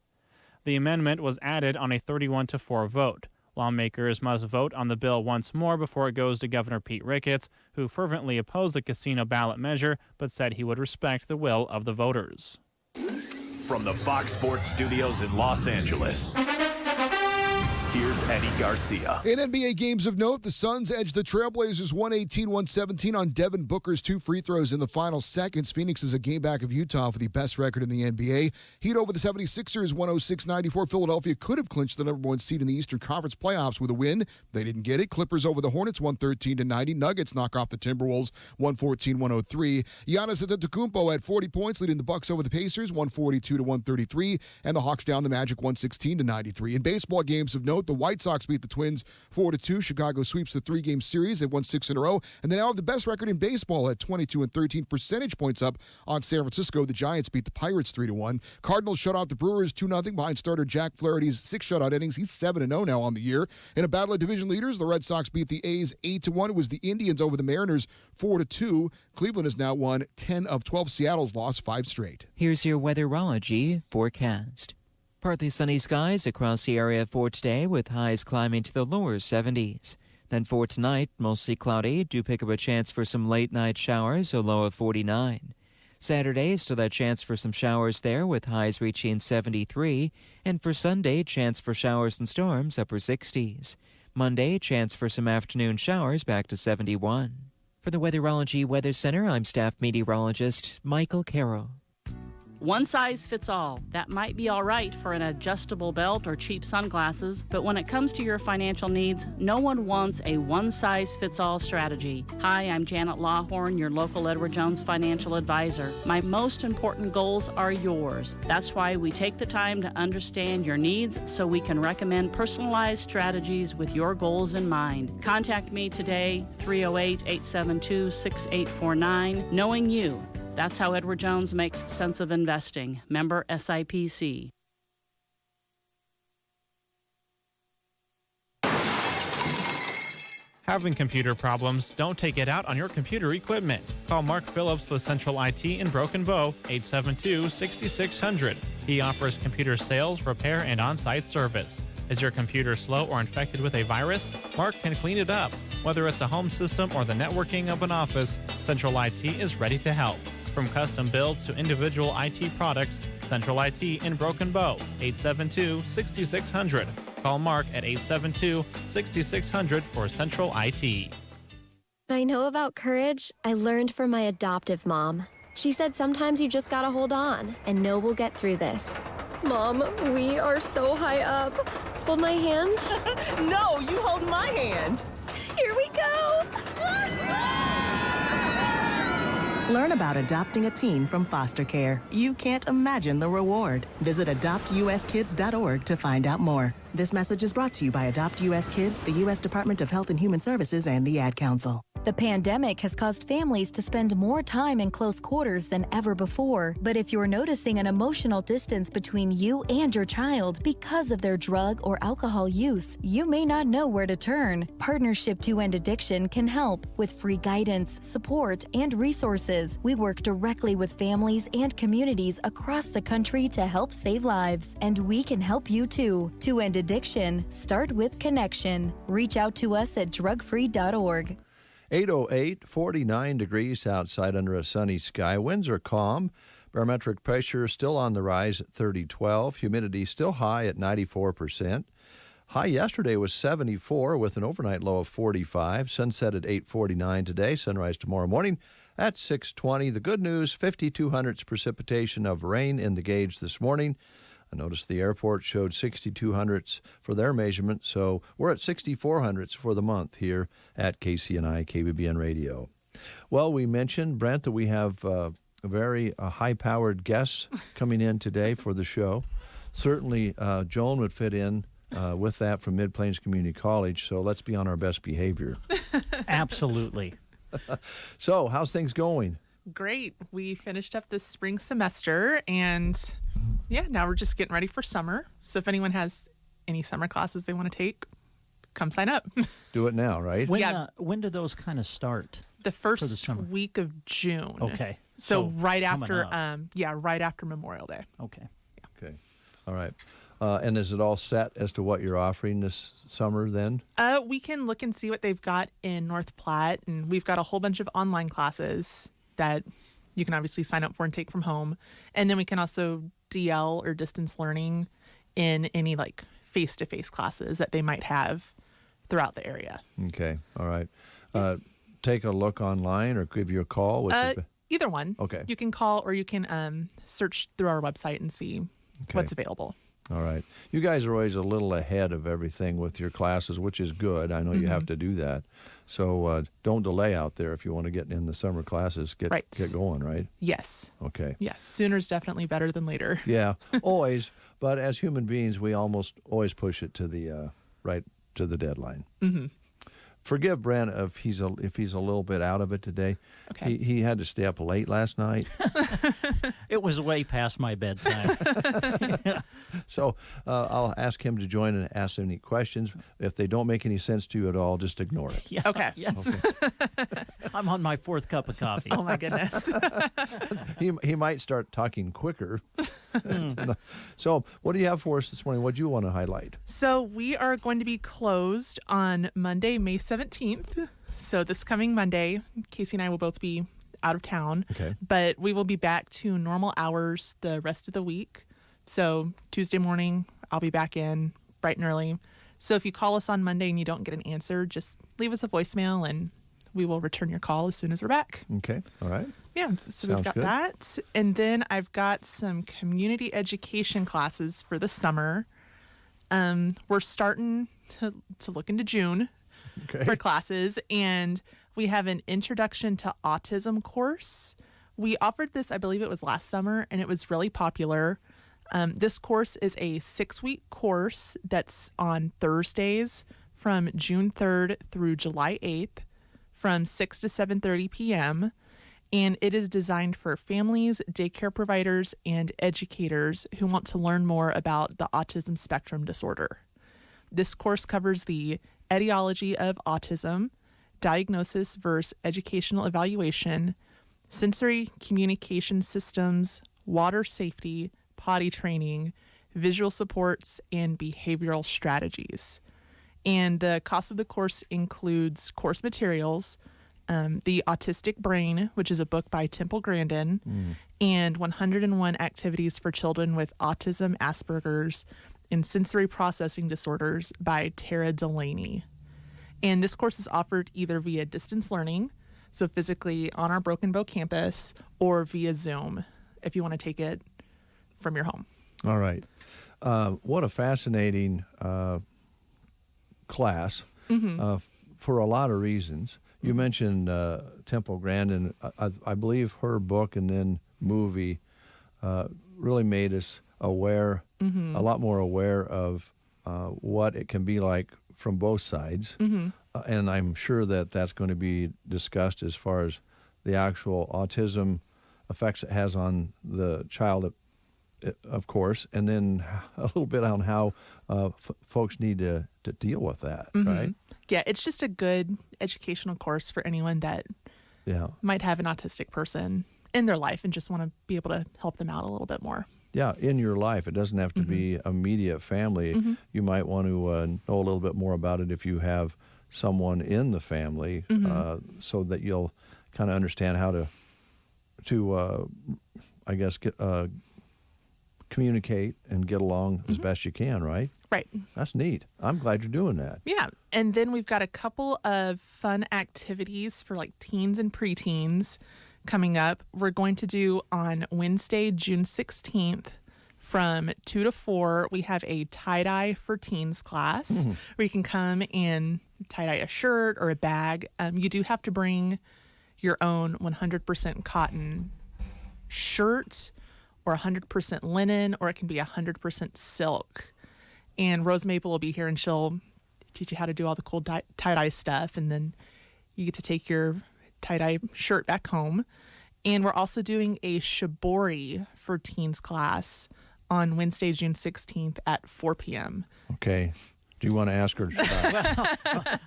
The amendment was added on a 31-4 vote. Lawmakers must vote on the bill once more before it goes to Governor Pete Ricketts, who fervently opposed the casino ballot measure but said he would respect the will of the voters. From the Fox Sports Studios in Los Angeles, here's Eddie Garcia. In NBA games of note, the Suns edged the Trailblazers 118-117 on Devin Booker's 2 free throws in the final seconds. Phoenix is a game back of Utah for the best record in the NBA. Heat over the 76ers 106-94. Philadelphia could have clinched the number 1 seed in the Eastern Conference playoffs with a win. They didn't get it. Clippers over the Hornets 113-90. Nuggets knock off the Timberwolves 114-103. Giannis Antetokounmpo had 40 points, leading the Bucks over the Pacers 142-133, and the Hawks down the Magic 116-93. In baseball games of note, the White Sox beat the Twins 4-2. Chicago sweeps the 3-game series. They've won 6 in a row, and they now have the best record in baseball at 22-13, percentage points up on San Francisco. The Giants beat the Pirates 3-1. Cardinals shut out the Brewers 2-0 behind starter Jack Flaherty's 6 shutout innings. He's 7-0 now on the year. In a battle of division leaders, the Red Sox beat the A's 8-1. It was the Indians over the Mariners 4-2. Cleveland has now won 10 of 12. Seattle's lost 5 straight. Here's your Weatherology Forecast. Partly sunny skies across the area for today, with highs climbing to the lower 70s. Then for tonight, mostly cloudy. Do pick up a chance for some late-night showers, a low of 49. Saturday, still that chance for some showers there, with highs reaching 73. And for Sunday, chance for showers and storms, upper 60s. Monday, chance for some afternoon showers, back to 71. For the Weatherology Weather Center, I'm staff meteorologist Michael Carroll. One size fits all. That might be all right for an adjustable belt or cheap sunglasses, but when it comes to your financial needs, no one wants a one-size-fits-all strategy. Hi, I'm Janet Lawhorn, your local Edward Jones financial advisor. My most important goals are yours. That's why we take the time to understand your needs so we can recommend personalized strategies with your goals in mind. Contact me today, 308-872-6849. Knowing you. That's how Edward Jones makes sense of investing. Member SIPC. Having computer problems? Don't take it out on your computer equipment. Call Mark Phillips with Central IT in Broken Bow, 872-6600. He offers computer sales, repair, and on-site service. Is your computer slow or infected with a virus? Mark can clean it up. Whether it's a home system or the networking of an office, Central IT is ready to help. From custom builds to individual IT products, Central IT in Broken Bow, 872-6600. Call Mark at 872-6600 for Central IT. What I know about courage, I learned from my adoptive mom. She said sometimes you just gotta hold on and know we'll get through this. Mom, we are so high up. Hold my hand. No, you hold my hand. Here we go. Learn about adopting a teen from foster care. You can't imagine the reward. Visit adoptuskids.org to find out more. This message is brought to you by Adopt US Kids, the U.S. Department of Health and Human Services, and the Ad Council. The pandemic has caused families to spend more time in close quarters than ever before. But if you're noticing an emotional distance between you and your child because of their drug or alcohol use, you may not know where to turn. Partnership to End Addiction can help with free guidance, support, and resources. We work directly with families and communities across the country to help save lives, and we can help you too. To End Addiction, start with connection. Reach out to us at drugfree.org. 808, 49 degrees outside under a sunny sky. Winds are calm. Barometric pressure still on the rise at 3012. Humidity still high at 94%. High yesterday was 74 with an overnight low of 45. Sunset at 8:49 today. Sunrise tomorrow morning at 6:20. The good news, 52 hundredths precipitation of rain in the gauge this morning. I noticed the airport showed 62 hundredths for their measurement, so we're at 64 hundredths for the month here at KCNI KBBN Radio. Well, we mentioned, Brent, that we have a very high-powered guest coming in today for the show. Certainly, Joan would fit in with that from Mid-Plains Community College, so let's be on our best behavior. Absolutely. So, how's things going? Great. We finished up this spring semester, and now we're just getting ready for summer. So if anyone has any summer classes they want to take, come sign up. Do it now, right? When do those kind of start? The first week of June. Okay. So right coming after, up. right after Memorial Day. Okay. Okay. All right. And is it all set as to what you're offering this summer then? We can look and see what they've got in North Platte, and we've got a whole bunch of online classes that you can obviously sign up for and take from home. And then we can also DL or distance learning in any like face-to-face classes that they might have throughout the area. Okay. All right. Take a look online or give you a call? Either one. Okay. You can call or you can search through our website and see what's available. All right. You guys are always a little ahead of everything with your classes, which is good. I know you have to do that. So don't delay out there if you want to get in the summer classes. Get going, right? Yes. Okay. Yeah. Sooner's definitely better than later. Yeah, always. But as human beings, we almost always push it to the right to the deadline. Mm-hmm. Forgive Brent if he's a little bit out of it today. Okay. He had to stay up late last night. It was way past my bedtime. So I'll ask him to join and ask any questions. If they don't make any sense to you at all, just ignore it. Yeah. Okay. Yes. Okay. I'm on my fourth cup of coffee. Oh my goodness. He might start talking quicker. So what do you have for us this morning? What do you want to highlight? So we are going to be closed on Monday, May 17th. So this coming Monday, Casey and I will both be out of town. Okay. But we will be back to normal hours the rest of the week. So Tuesday morning, I'll be back in bright and early. So if you call us on Monday and you don't get an answer, just leave us a voicemail and we will return your call as soon as we're back. Okay. All right. Yeah. So Sounds we've got good. that. And then I've got some community education classes for the summer. We're starting to look into June for classes, and we have an Introduction to Autism course. We offered this, I believe it was last summer, and it was really popular. This course is a 6-week course that's on Thursdays from June 3rd through July 8th from 6 to 7:30 p.m., and it is designed for families, daycare providers, and educators who want to learn more about the autism spectrum disorder. This course covers the etiology of autism, diagnosis versus educational evaluation, sensory communication systems, water safety, potty training, visual supports, and behavioral strategies. And the cost of the course includes course materials, The Autistic Brain, which is a book by Temple Grandin, and 101 Activities for Children with Autism, Asperger's, and Sensory Processing Disorders by Tara Delaney. And this course is offered either via distance learning, so physically on our Broken Bow campus, or via Zoom if you want to take it from your home. All right. What a fascinating class for a lot of reasons. You mentioned Temple Grandin. I believe her book and then movie really made us aware, a lot more aware of what it can be like from both sides. And I'm sure that that's going to be discussed as far as the actual autism effects it has on the child, of course, and then a little bit on how folks need to deal with that, right? Yeah, it's just a good educational course for anyone that might have an autistic person in their life and just want to be able to help them out a little bit more. Yeah, in your life. It doesn't have to be immediate family. You might want to know a little bit more about it if you have someone in the family, so that you'll kind of understand how to I guess, communicate and get along as best you can, right? Right. That's neat. I'm glad you're doing that. Yeah. And then we've got a couple of fun activities for like teens and preteens. coming up. We're going to do on Wednesday, June 16th from 2 to 4. We have a tie-dye for teens class where you can come and tie-dye a shirt or a bag. You do have to bring your own 100% cotton shirt or 100% linen, or it can be 100% silk. And Rose Maple will be here and she'll teach you how to do all the cool tie-dye stuff, and then you get to take your tie-dye shirt back home. And we're also doing a shibori for teens class on Wednesday, June 16th at 4 p.m. Okay. Do you want to ask her?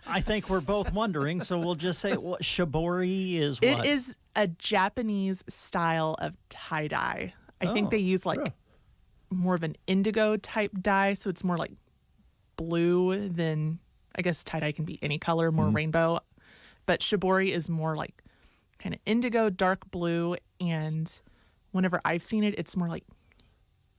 I think we're both wondering, so we'll just say what shibori is. What? It is a Japanese style of tie-dye. I think they use more of an indigo type dye, so it's more like blue than, I guess tie-dye can be any color, more rainbow. But shibori is more like kind of indigo, dark blue, and whenever I've seen it, it's more like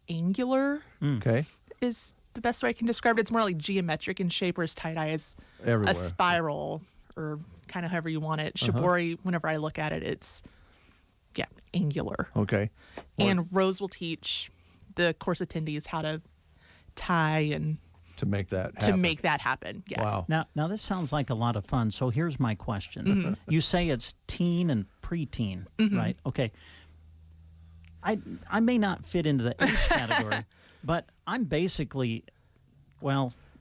angular. Okay. Is the best way I can describe it. It's more like geometric in shape, whereas tie-dye is everywhere. A spiral, or kind of however you want it. Shibori, whenever I look at it, it's, angular. Okay. And Rose will teach the course attendees how to tie and to make that happen. Yeah. Wow. Now this sounds like a lot of fun. So here's my question. You say it's teen and preteen, right? Okay. I may not fit into the age category, but I'm basically,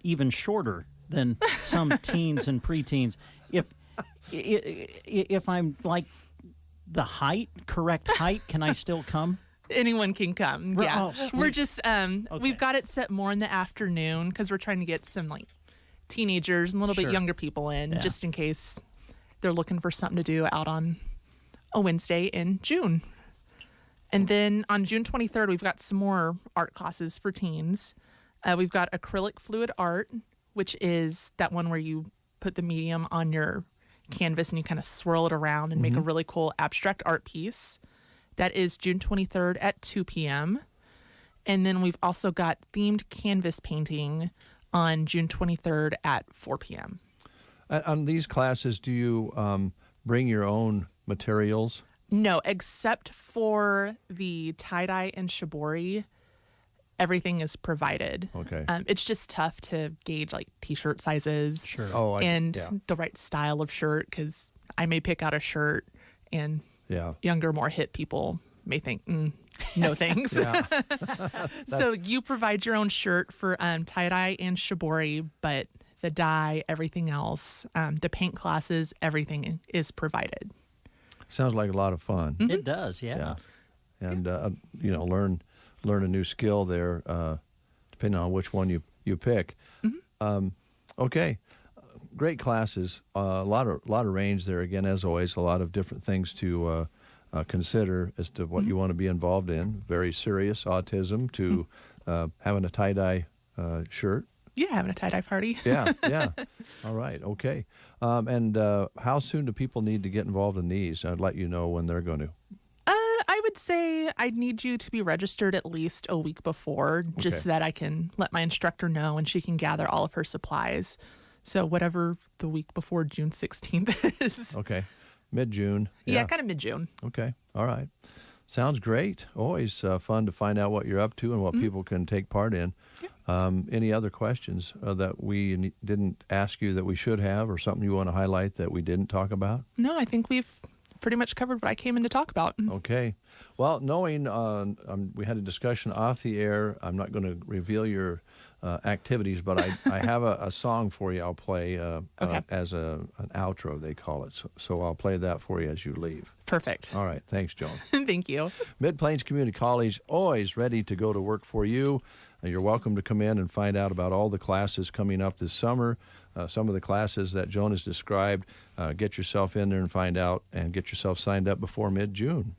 even shorter than some teens and preteens. If I'm like the correct height, can I still come? Anyone can come. We're just we've got it set more in the afternoon because we're trying to get some like teenagers and a little bit younger people in, just in case they're looking for something to do out on a Wednesday in June. And then on June 23rd, we've got some more art classes for teens. We've got Acrylic Fluid Art, which is that one where you put the medium on your canvas and you kind of swirl it around and make a really cool abstract art piece. That is June 23rd at 2 p.m. And then we've also got themed canvas painting on June 23rd at 4 p.m. On these classes, do you bring your own materials? No, except for the tie-dye and shibori, everything is provided. Okay. It's just tough to gauge like t-shirt sizes the right style of shirt, because I may pick out a shirt and younger, more hip people may think, no thanks. So you provide your own shirt for tie-dye and shibori, but the dye, everything else, the paint classes, everything is provided. Sounds like a lot of fun. It does, yeah. And learn a new skill there, depending on which one you pick. Okay, great classes. A lot of range there. Again, as always, a lot of different things to consider as to what you want to be involved in. Very serious autism to having a tie-dye shirt. Yeah, having a tie-dye party. Yeah. All right, okay. And how soon do people need to get involved in these? I'd let you know when they're going to. I would say I'd need you to be registered at least a week before, just so that I can let my instructor know and she can gather all of her supplies. So whatever the week before June 16th is. Okay, mid-June. Yeah, kind of mid-June. Okay, all right. Sounds great. Always fun to find out what you're up to and what people can take part in. Any other questions that we didn't ask you that we should have, or something you want to highlight that we didn't talk about? No, I think we've pretty much covered what I came in to talk about. Okay. Well, knowing we had a discussion off the air, I'm not going to reveal your activities, but I have a song for you I'll play as an outro, they call it. So I'll play that for you as you leave. Perfect. All right. Thanks, Joan. Thank you. Mid-Plains Community College, always ready to go to work for you. You're welcome to come in and find out about all the classes coming up this summer. Some of the classes that Joan has described. Get yourself in there and find out, and get yourself signed up before mid-June.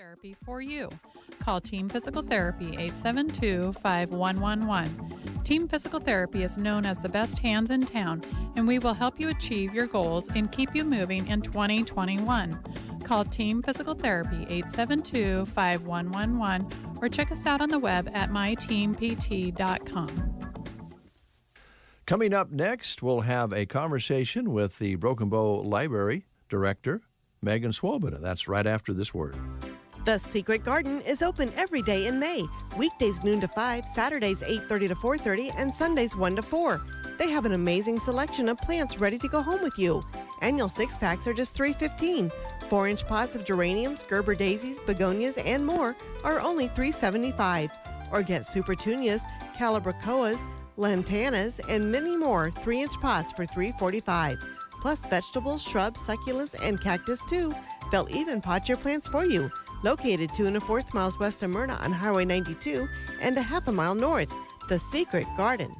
therapy for you. Call Team Physical Therapy 872-5111. Team Physical Therapy is known as the best hands in town, and we will help you achieve your goals and keep you moving in 2021. Call Team Physical Therapy 872-5111 or check us out on the web at myteampt.com. Coming up next, we'll have a conversation with the Broken Bow Library Director, Megan Swoboda. That's right after this word. The Secret Garden is open every day in May. Weekdays noon to 5, Saturdays 8:30 to 4:30, and Sundays 1 to 4. They have an amazing selection of plants ready to go home with you. Annual 6-packs are just $3.15. 4-inch pots of geraniums, Gerber daisies, begonias, and more are only $3.75. Or get supertunias, calabricoas, lantanas, and many more 3-inch pots for $3.45. Plus vegetables, shrubs, succulents, and cactus too. They'll even pot your plants for you. Located 2 1/4 miles west of Myrna on Highway 92 and a half a mile north. The Secret Garden.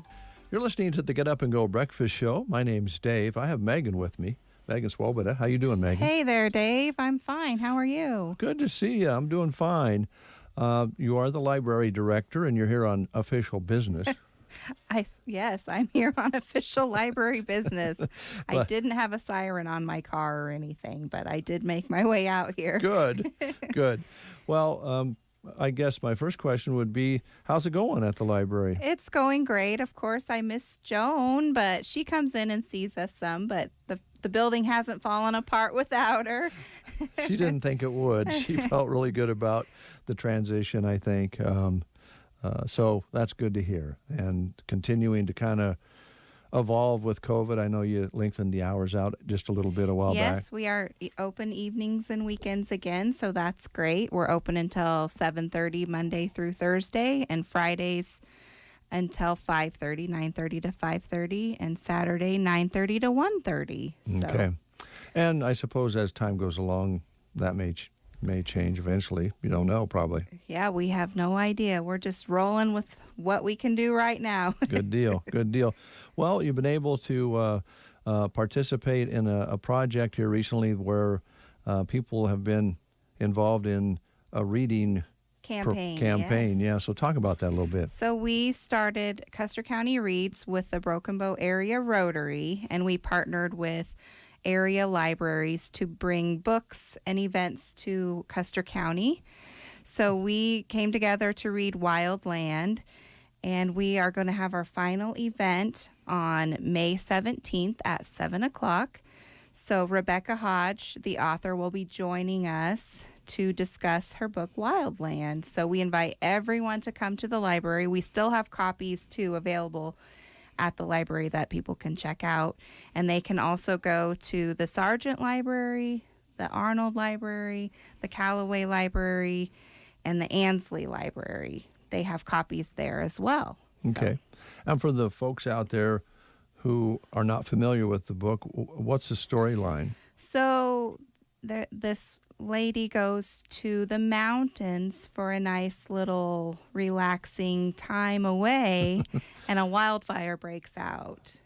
You're listening to the Get Up and Go Breakfast Show. My name's Dave. I have Megan with me. Megan Swoboda. How you doing, Megan? Hey there, Dave. I'm fine. How are you? Good to see you. I'm doing fine. You are the library director, and you're here on official business. Yes, I'm here on official library business. I But- didn't have a siren on my car or anything, but I did make my way out here. Good, good. Well, I guess my first question would be, how's it going at the library? It's going great. Of course, I miss Joan, but she comes in and sees us some, but the building hasn't fallen apart without her. She didn't think it would. She felt really good about the transition, I think. So that's good to hear. And continuing to kind of evolve with COVID. I know you lengthened the hours out just a little bit a while back. Yes, we are open evenings and weekends again, so that's great. We're open until 7:30 Monday through Thursday, and Fridays until 5:30, 9:30 to 5:30, and Saturday 9:30 to 1:30. So. Okay. And I suppose as time goes along, that may change eventually. You don't know, probably. Yeah, we have no idea. We're just rolling with what we can do right now. Good deal. Good deal. Well, you've been able to participate in a project here recently where people have been involved in a reading campaign. Yeah, so talk about that a little bit. So we started Custer County Reads with the Broken Bow Area Rotary, and we partnered with area libraries to bring books and events to Custer County. So we came together to read Wild Land, and we are going to have our final event on May 17th at 7 o'clock. So Rebecca Hodge, the author, will be joining us to discuss her book Wild Land. So we invite everyone to come to the library. We still have copies too available at the library that people can check out. And they can also go to the Sargent Library, the Arnold Library, the Callaway Library, and the Ansley Library. They have copies there as well. Okay. And for the folks out there who are not familiar with the book, what's the storyline? So this lady goes to the mountains for a nice little relaxing time away, and a wildfire breaks out.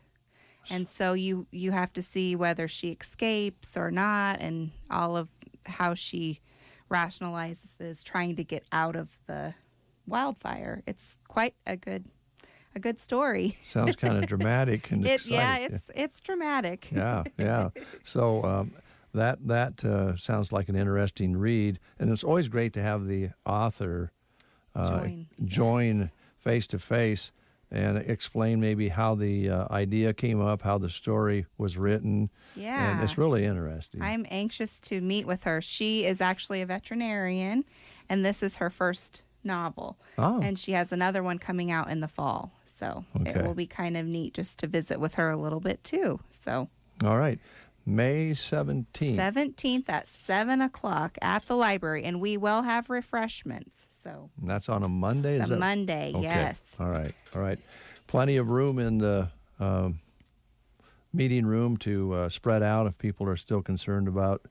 And so you have to see whether she escapes or not, and all of how she rationalizes trying to get out of the wildfire. It's quite a good story. Sounds kind of dramatic and exciting. Yeah, it's dramatic. Yeah. So that sounds like an interesting read, and it's always great to have the author join face to face and explain maybe how the idea came up, how the story was written. Yeah. And it's really interesting. I'm anxious to meet with her. She is actually a veterinarian, and this is her first novel. Oh. And she has another one coming out in the fall. So it will be kind of neat just to visit with her a little bit too. So. All right. May 17th. 17th at 7 o'clock at the library, and we will have refreshments. So. And that's on a Monday? It's a Monday, okay. Yes. All right. Plenty of room in the meeting room to spread out if people are still concerned about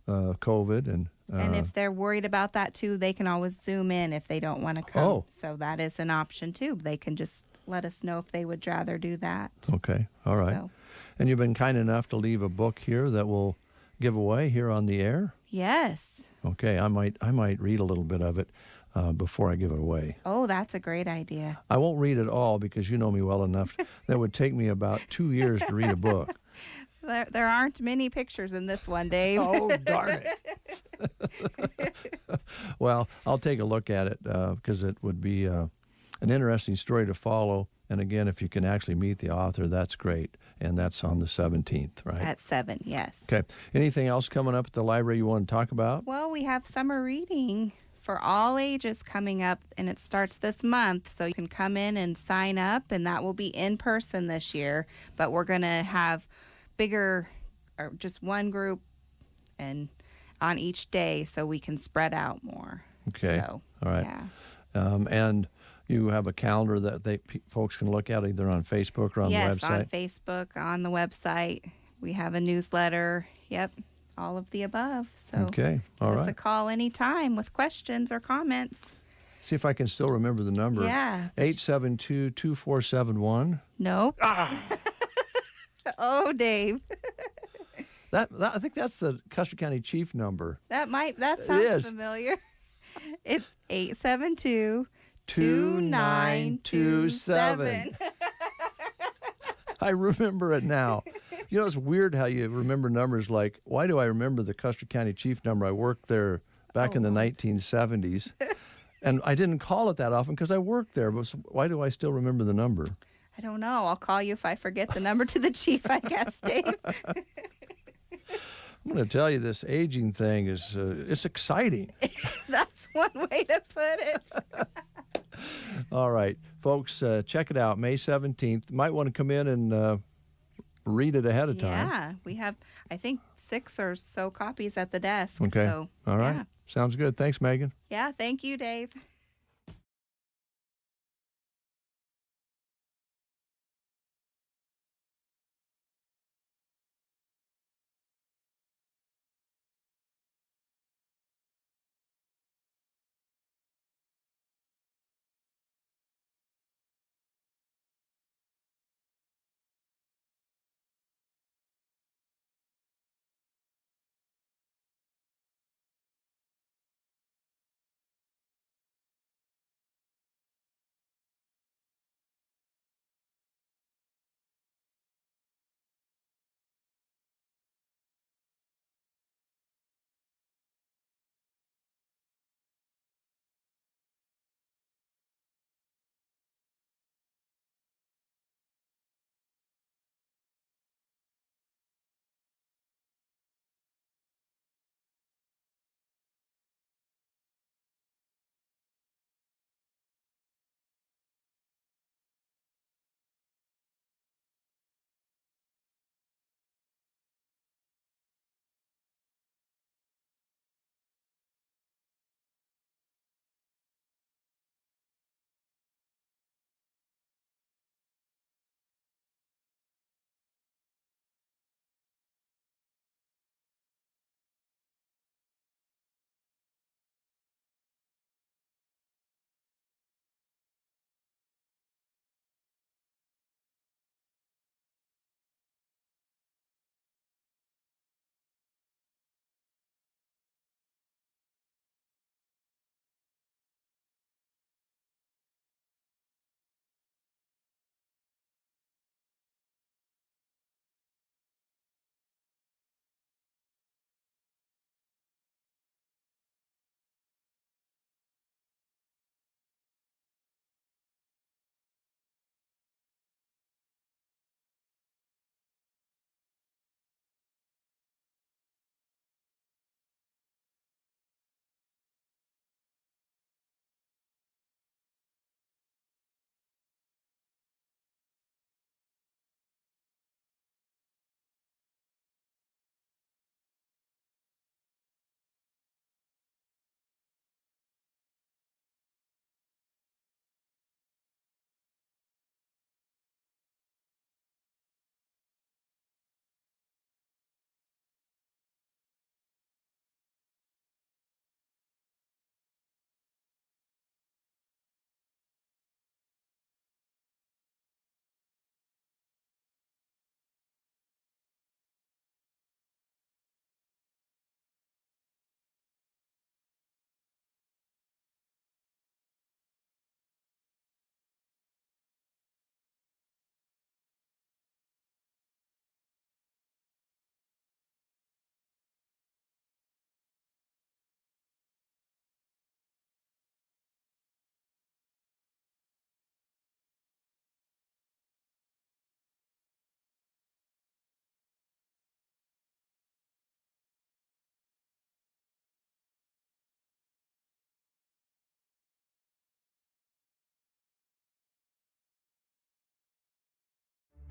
COVID. And if they're worried about that too, they can always Zoom in if they don't want to come. Oh. So that is an option too. They can just let us know if they would rather do that. Okay. All right. So. And you've been kind enough to leave a book here that we'll give away here on the air? Yes. Okay, I might read a little bit of it before I give it away. Oh, that's a great idea. I won't read it all because you know me well enough. That would take me about 2 years to read a book. There aren't many pictures in this one, Dave. Oh, darn it. Well, I'll take a look at it because it would be an interesting story to follow. And again, if you can actually meet the author, that's great. And that's on the 17th, right? At 7, yes. Okay. Anything else coming up at the library you want to talk about? Well, we have summer reading for all ages coming up, and it starts this month. So you can come in and sign up, and that will be in person this year. But we're going to have bigger, or just one group and on each day so we can spread out more. Okay. So, all right. Yeah. And you have a calendar that folks can look at either on Facebook or on the website? Yes, on Facebook, on the website. We have a newsletter. Yep, all of the above. So okay, all give right. us a call anytime with questions or comments. See if I can still remember the number. Yeah. 872-2471. Nope. Oh, Dave. That I think that's the Custer County Chief number. That It sounds is. familiar. It's 872 2927. I remember it now. You know, it's weird how you remember numbers like, why do I remember the Custer County Chief number? I worked there back in the 1970s. And I didn't call it that often because I worked there. But why do I still remember the number? I don't know. I'll call you if I forget the number to the chief, I guess, Dave. I'm going to tell you, this aging thing is it's exciting. That's one way to put it. All right, folks, check it out, May 17th. Might want to come in and read it ahead of time. Yeah, we have, I think, 6 or so copies at the desk. Okay. So, all right. Yeah. Sounds good. Thanks, Megan. Yeah, thank you, Dave.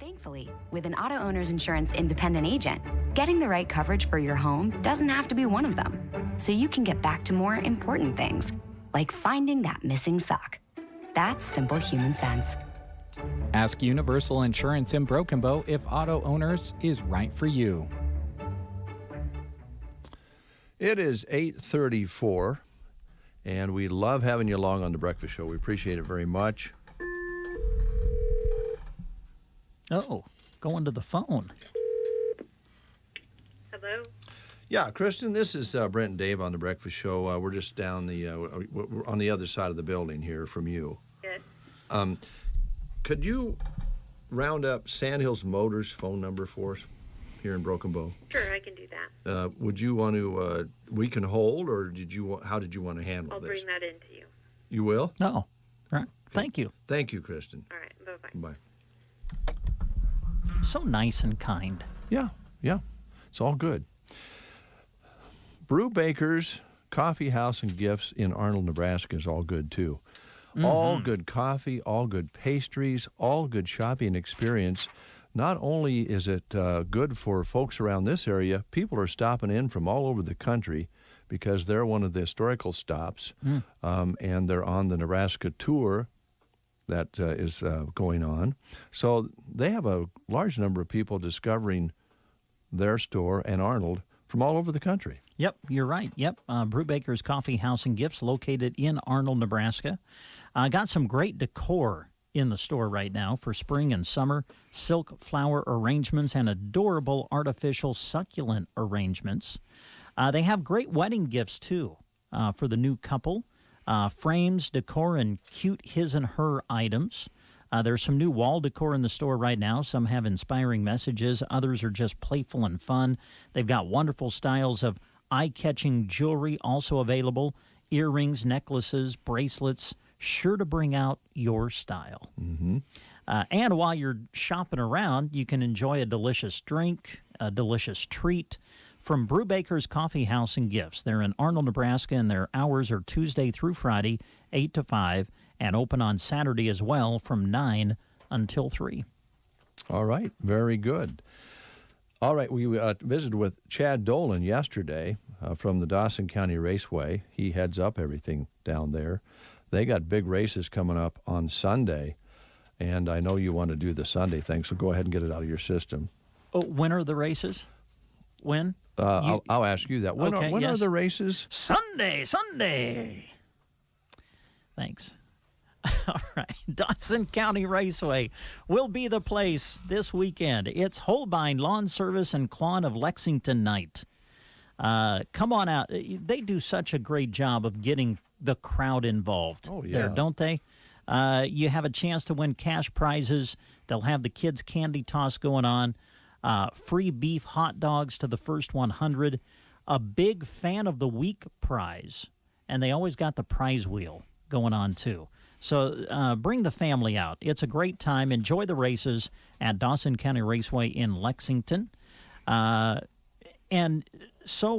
Thankfully, with an auto owner's insurance independent agent, getting the right coverage for your home doesn't have to be one of them. So you can get back to more important things, like finding that missing sock. That's simple human sense. Ask Universal Insurance in Broken Bow if auto owners is right for you. It is 8:34, and we love having you along on The Breakfast Show. We appreciate it very much. Oh, going to the phone. Hello? Yeah, Kristen, this is Brent and Dave on The Breakfast Show. We're just down we're on the other side of the building here from you. Yes. Could you round up Sandhills Motors' phone number for us here in Broken Bow? Sure, I can do that. Would you want to, we can hold, or how did you want to handle I'll this? bring that in to you. You will? No. All right. Thank you. Thank you, Kristen. All right, bye-bye. Bye. So nice and kind. Yeah. It's all good. Brew Baker's Coffee House and Gifts in Arnold, Nebraska is all good, too. Mm-hmm. All good coffee, all good pastries, all good shopping experience. Not only is it good for folks around this area, people are stopping in from all over the country because they're one of the historical stops, and they're on the Nebraska tour that is going on. So they have a large number of people discovering their store and Arnold from all over the country. Yep, you're right. Yep, Brubaker's Coffee House and Gifts located in Arnold, Nebraska. Got some great decor in the store right now for spring and summer. Silk flower arrangements and adorable artificial succulent arrangements. They have great wedding gifts, too, for the new couple. Frames, decor, and cute his and her items. There's some new wall decor in the store right now. Some have inspiring messages. Others are just playful and fun. They've got wonderful styles of eye-catching jewelry also available. Earrings, necklaces, bracelets, sure to bring out your style. Mm-hmm. And while you're shopping around, you can enjoy a delicious drink, a delicious treat from Brubaker's Coffee House and Gifts. They're in Arnold, Nebraska, and their hours are Tuesday through Friday, 8 to 5, and open on Saturday as well from 9 until 3. All right, very good. All right, we visited with Chad Dolan yesterday from the Dawson County Raceway. He heads up everything down there. They got big races coming up on Sunday, and I know you want to do the Sunday thing, so go ahead and get it out of your system. Oh, when are the races? When? I'll ask you that. When are the races? Sunday. Thanks. All right. Dawson County Raceway will be the place this weekend. It's Holbein Lawn Service and Clawn of Lexington night. Come on out. They do such a great job of getting the crowd involved there, don't they? You have a chance to win cash prizes. They'll have the kids' candy toss going on. Free beef hot dogs to the first 100. A big fan of the week prize. And they always got the prize wheel going on, too. So bring the family out. It's a great time. Enjoy the races at Dawson County Raceway in Lexington. And so,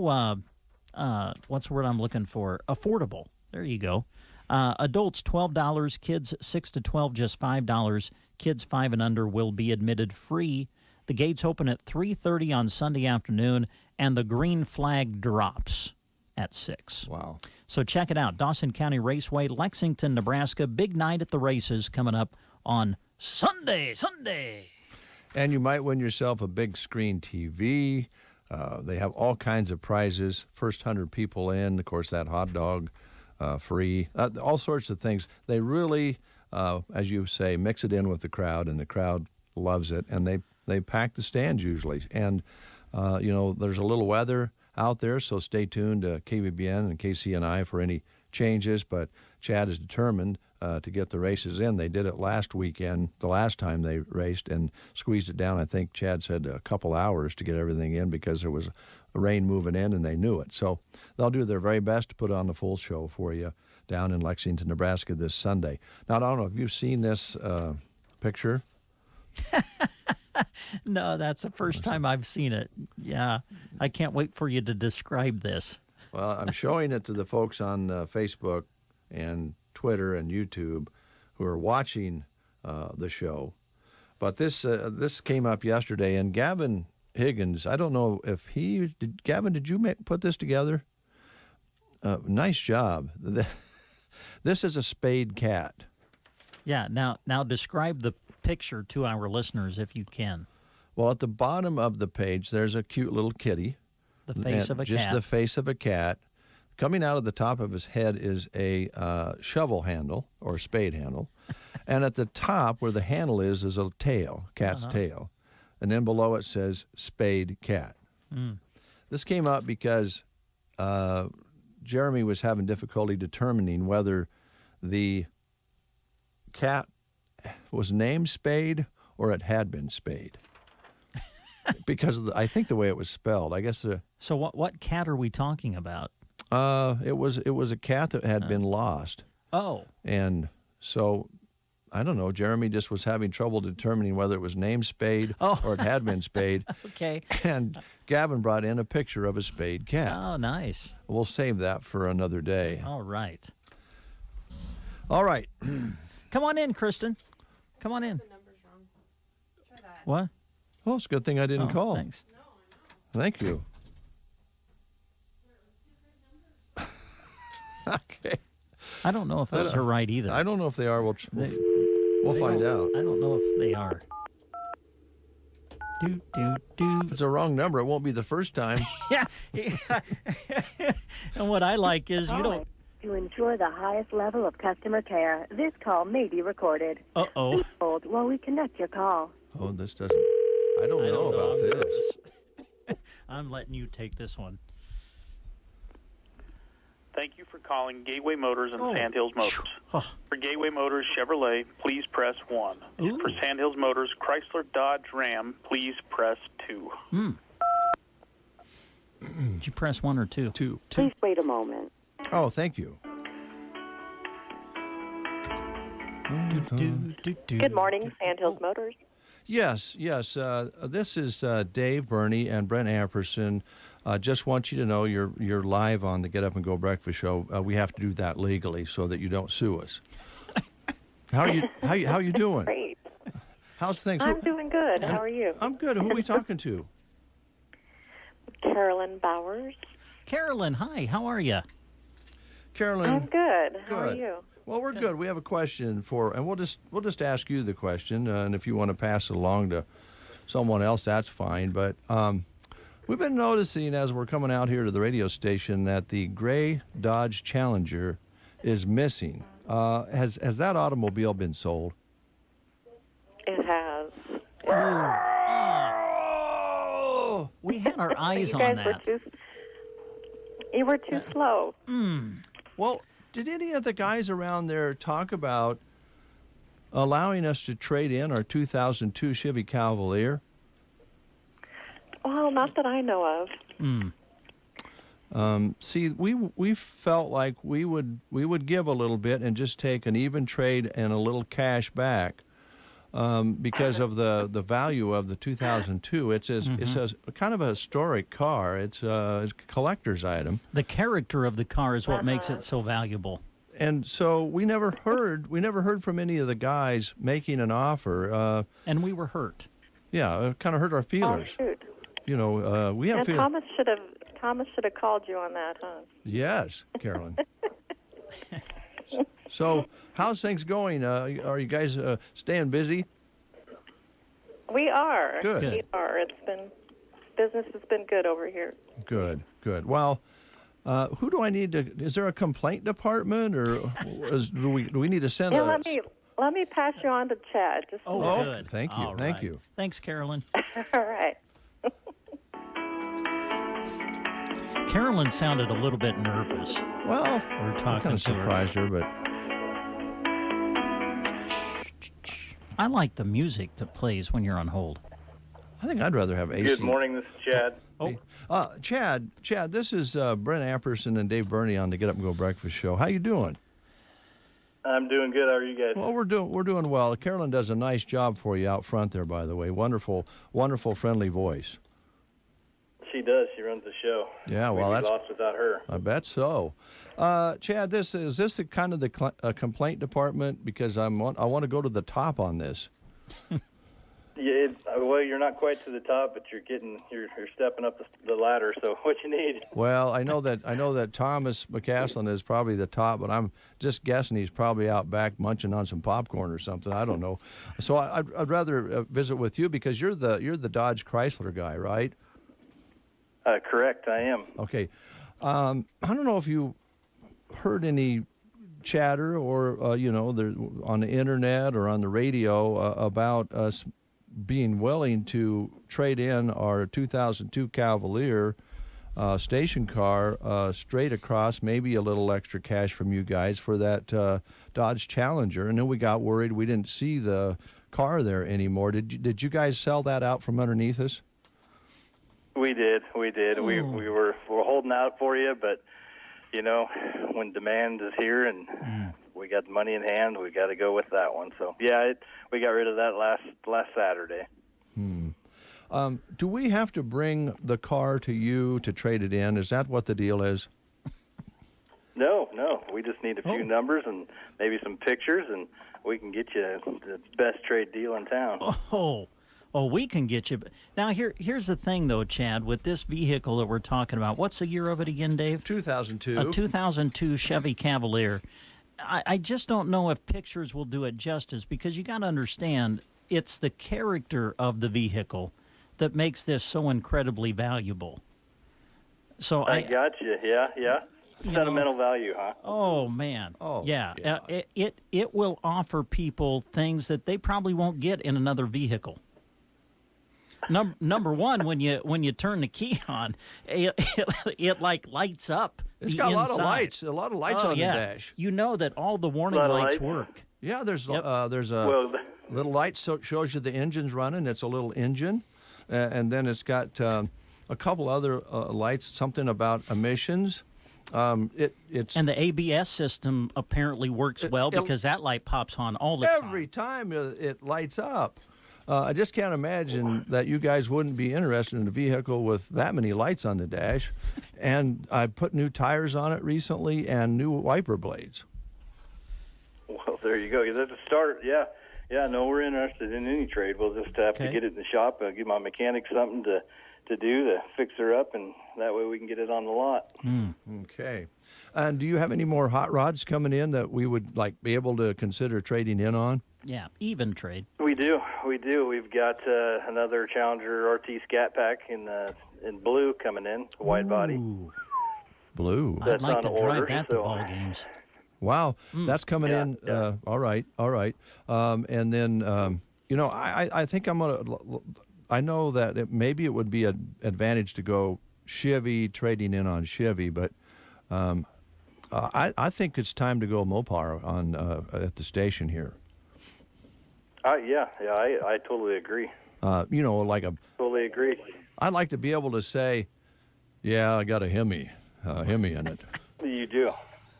what's the word I'm looking for? Affordable. There you go. Adults, $12. Kids, 6 to 12, just $5. Kids 5 and under will be admitted free. The gates open at 3:30 on Sunday afternoon, and the green flag drops at 6. Wow. So check it out. Dawson County Raceway, Lexington, Nebraska. Big night at the races coming up on Sunday. And you might win yourself a big screen TV. They have all kinds of prizes. First 100 people in, of course, that hot dog free. All sorts of things. They really, as you say, mix it in with the crowd, and the crowd loves it. And they pack the stands usually. And, there's a little weather out there, so stay tuned to KBBN and KCNI for any changes. But Chad is determined to get the races in. They did it last weekend, the last time they raced, and squeezed it down. I think Chad said a couple hours to get everything in because there was rain moving in, and they knew it. So they'll do their very best to put on the full show for you down in Lexington, Nebraska this Sunday. Now, I don't know if you've seen this picture. No, that's the first time I've seen it. Yeah, I can't wait for you to describe this. Well, I'm showing it to the folks on Facebook and Twitter and YouTube who are watching the show. But this came up yesterday, and Gavin Higgins, I don't know if Gavin, did you put this together? Nice job. This is a Spade Cat. Yeah, now describe the picture to our listeners if you can. Well, at the bottom of the page, there's a cute little kitty. The face of a cat. Just the face of a cat. Coming out of the top of his head is a shovel handle or spade handle. And at the top, where the handle is a tail, cat's tail. And then below it says Spade Cat. Mm. This came up because Jeremy was having difficulty determining whether the cat was named Spade or it had been Spade. Because I think the way it was spelled. I guess. So what cat are we talking about? It was a cat that had been lost. Oh. And so, I don't know, Jeremy just was having trouble determining whether it was named Spade or it had been Spade. Okay. And Gavin brought in a picture of a Spade cat. Oh, nice. We'll save that for another day. All right. All right. Come on in, Kristen. Come on in. What? Well, it's a good thing I didn't call. Thanks. Thank you. Okay. I don't know if those are right either. I don't know if they are. We'll find out. I don't know if they are. If it's a wrong number, it won't be the first time. Yeah. And what I like is you don't. To ensure the highest level of customer care, this call may be recorded. Uh-oh. Please hold while we connect your call. Oh, this doesn't. I don't know about this. I'm letting you take this one. Thank you for calling Gateway Motors and Sandhills Motors. For Gateway Motors Chevrolet, please press 1. For Sandhills Motors Chrysler Dodge Ram, please press 2. Did you press 1 or 2? 2. Please wait a moment. Oh, thank you. Good morning, Sandhills Motors. Yes. This is Dave Burney and Brent Amperson. Just want you to know you're live on the Get Up and Go Breakfast Show. We have to do that legally so that you don't sue us. How you doing? Great. How's things? I'm doing good. How are you? I'm good. Who are we talking to? Carolyn Bowers. Carolyn, hi. How are you? Carolyn. I'm good. How are Good. you? Well, we're good. We have a question and we'll just ask you the question, and if you want to pass it along to someone else, that's fine. But we've been noticing as we're coming out here to the radio station that the gray Dodge Challenger is missing. Has that automobile been sold? It has. Oh! We had our eyes you on guys that. You were too slow. Well, did any of the guys around there talk about allowing us to trade in our 2002 Chevy Cavalier? Well, not that I know of. See, we felt like we would give a little bit and just take an even trade and a little cash back because of the value of the 2002. It's a kind of a historic car. It's a collector's item. The character of the car is what makes it so valuable. And so we never heard from any of the guys making an offer. And we were hurt. Yeah, it kind of hurt our feelers. Oh, shoot. You know, we have And Thomas should have called you on that, huh? Yes, Carolyn. So, how's things going? Are you guys staying busy? We are. Good. We are. Business has been good over here. Good. Well, who do I need to? Is there a complaint department, or do we need to send Yeah, a? let me pass you on to Chad. Just Good. Thank you. All Thank right. you. Thanks, Carolyn. All right. Carolyn sounded a little bit nervous. Well, we were talking kind of to her. surprised her, but I like the music that plays when you're on hold. I think I'd rather have AC. Good morning, this is Chad. Chad, this is Brent Amperson and Dave Burney on the Get Up and Go Breakfast Show. How you doing? I'm doing good. How are you guys? Well, we're doing well. Carolyn does a nice job for you out front there, by the way. Wonderful, friendly voice. She does. She runs the show. Yeah, well, We'd that's be lost without her. I bet so. Chad, is this the kind of the complaint department? Because I want to go to the top on this. Yeah, well, you're not quite to the top, but you're stepping up the ladder. So what you need? Well, I know that Thomas McCaslin is probably the top, but I'm just guessing he's probably out back munching on some popcorn or something. I don't know. So I'd rather visit with you because you're the Dodge Chrysler guy, right? Correct, I am. Okay. I don't know if you heard any chatter or on the internet or on the radio about us being willing to trade in our 2002 Cavalier station car straight across, maybe a little extra cash from you guys for that Dodge Challenger. And then we got worried we didn't see the car there anymore. Did you guys sell that out from underneath us? We did. We were holding out for you, but when demand is here and we got the money in hand, we got to go with that one. So yeah, we got rid of that last Saturday. Do we have to bring the car to you to trade it in? Is that what the deal is? No. We just need a few numbers and maybe some pictures, and we can get you the best trade deal in town. Oh, we can get you. Now, here's the thing, though, Chad. With this vehicle that we're talking about, what's the year of it again, Dave? 2002. A 2002 Chevy Cavalier. I just don't know if pictures will do it justice, because you got to understand, it's the character of the vehicle that makes this so incredibly valuable. So I got you. Yeah. Sentimental value, huh? Oh man. Yeah. It will offer people things that they probably won't get in another vehicle. Number one, when you turn the key on, it like lights up. It's got a lot of lights on the dash. You know that all the warning lights work. Yeah, there's a little light shows you the engine's running. It's a little engine, and then it's got a couple other lights. Something about emissions. It's and the ABS system apparently works well because that light pops on all the time. Every time it lights up. I just can't imagine that you guys wouldn't be interested in a vehicle with that many lights on the dash. And I put new tires on it recently and new wiper blades. Well, there you go. That's a start. Yeah. No, we're interested in any trade. We'll just have to get it in the shop. Give my mechanic something to do to fix her up, and that way we can get it on the lot. Okay. And do you have any more hot rods coming in that we would be able to consider trading in on? Yeah, even trade. We do. We've got another Challenger RT Scat Pack in blue coming in, wide body. Blue. I'd like to drive that to ball games. Wow, that's coming in. Yeah. All right. And then, I think I know that maybe it would be an advantage to go Chevy, trading in on Chevy, but I think it's time to go Mopar on at the station here. I totally agree. Totally agree. I'd like to be able to say, yeah, I got a Hemi in it. You do.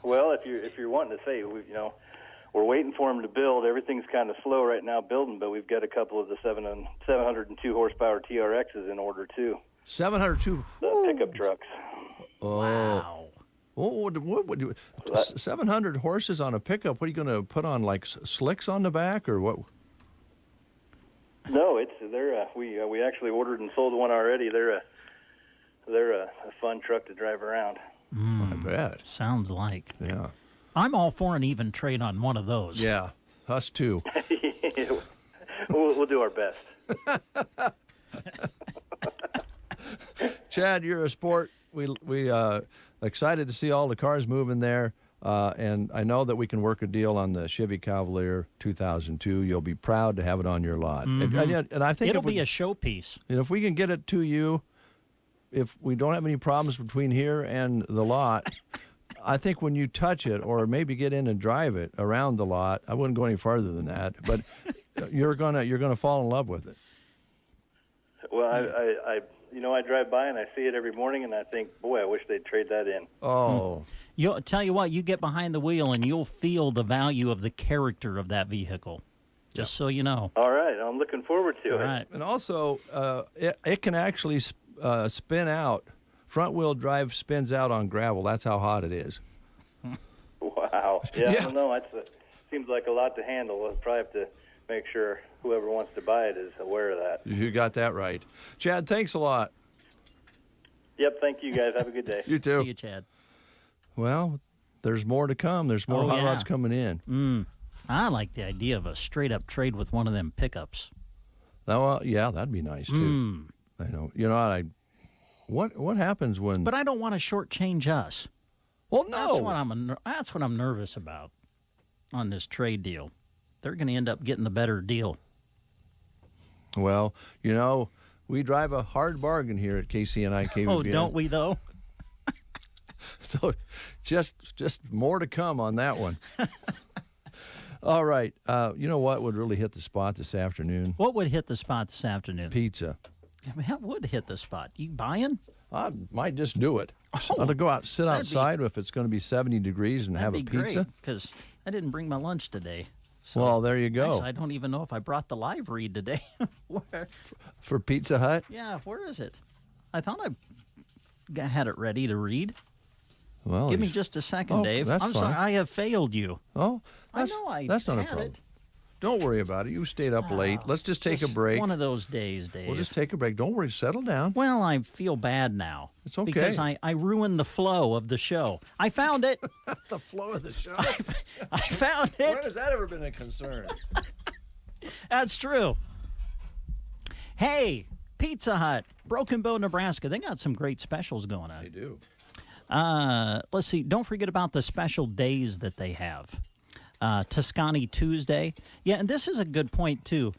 Well, if you're wanting to say, we're waiting for them to build. Everything's kind of slow right now building, but we've got a couple of the 702 horsepower TRXs in order too. 702 pickup trucks. Oh. Wow. What 700 horses on a pickup? What are you going to put on, like slicks on the back, or what? No, we actually ordered and sold one already. They're a fun truck to drive around. I bet. Sounds like. Yeah. I'm all for an even trade on one of those. Yeah, us too. We'll do our best. Chad, you're a sport. We excited to see all the cars moving there, and I know that we can work a deal on the Chevy Cavalier 2002. You'll be proud to have it on your lot, and I think it'll be a showpiece. And if we can get it to you, if we don't have any problems between here and the lot, I think when you touch it, or maybe get in and drive it around the lot, I wouldn't go any farther than that, but you're gonna fall in love with it. Well, I drive by and I see it every morning, and I think, boy, I wish they'd trade that in. Oh. You'll tell you what, you get behind the wheel and you'll feel the value of the character of that vehicle. Just so you know. All right, I'm looking forward to it. Right. And also, it can actually spin out. Front-wheel drive spins out on gravel. That's how hot it is. Wow. Yeah, I don't know. It seems like a lot to handle. We'll probably have to make sure whoever wants to buy it is aware of that. You got that right. Chad, thanks a lot. Yep, thank you guys. Have a good day. You too. See you, Chad. Well, there's more to come. There's more hot rods coming in. I like the idea of a straight-up trade with one of them pickups. Oh, yeah, that'd be nice, too. I know. You know, what happens when... But I don't want to shortchange us. Well, no. That's what I'm nervous about on this trade deal. They're going to end up getting the better deal. Well, you know, we drive a hard bargain here at KCNI KVVN. Oh, don't we, though? So just more to come on that one. All right. You know what would really hit the spot this afternoon? What would hit the spot this afternoon? Pizza. I mean, that would hit the spot. You buying? I might just do it. I'll go out, sit outside if it's going to be 70 degrees and have a pizza. Because I didn't bring my lunch today. So well, there you go. Actually, I don't even know if I brought the live read today. Where? For Pizza Hut? Yeah, where is it? I thought I had it ready to read. Well, give me just a second, Dave. I'm sorry, I have failed you. Oh, I know that's not a problem. Don't worry about it. You stayed up late. Let's just take a break. One of those days, Dave. We'll just take a break. Don't worry. Settle down. Well, I feel bad now. It's okay. Because I ruined the flow of the show. I found it. The flow of the show? I found it. When has that ever been a concern? That's true. Hey, Pizza Hut, Broken Bow, Nebraska. They got some great specials going on. They do. Let's see. Don't forget about the special days that they have. Tuscany Tuesday. Yeah, and this is a good point, too.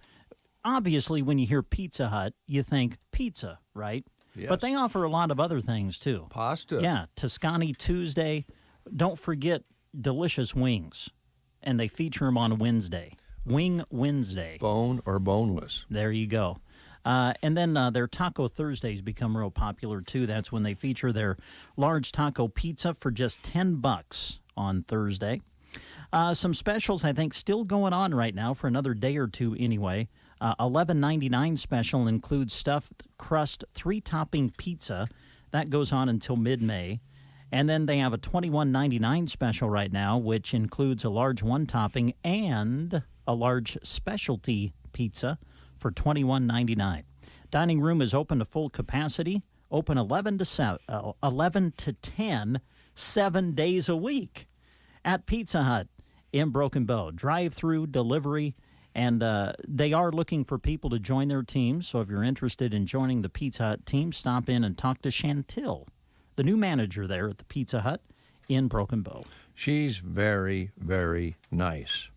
Obviously, when you hear Pizza Hut, you think pizza, right? Yes. But they offer a lot of other things, too. Pasta. Yeah, Tuscany Tuesday. Don't forget delicious wings. And they feature them on Wednesday. Wing Wednesday. Bone or boneless. There you go. And then their Taco Thursdays become real popular, too. That's when they feature their large taco pizza for just $10 on Thursday. Some specials, I think, still going on right now for another day or two anyway. $11.99 special includes stuffed crust 3-topping pizza. That goes on until mid-May. And then they have a $21.99 special right now, which includes a large 1-topping and a large specialty pizza for $21.99. Dining room is open to full capacity, open 11 to 10, 7 days a week at Pizza Hut in Broken Bow. Drive-through, delivery, and they are looking for people to join their team. So if you're interested in joining the Pizza Hut team, stop in and talk to Chantil, the new manager there at the Pizza Hut in Broken Bow. She's very, very nice.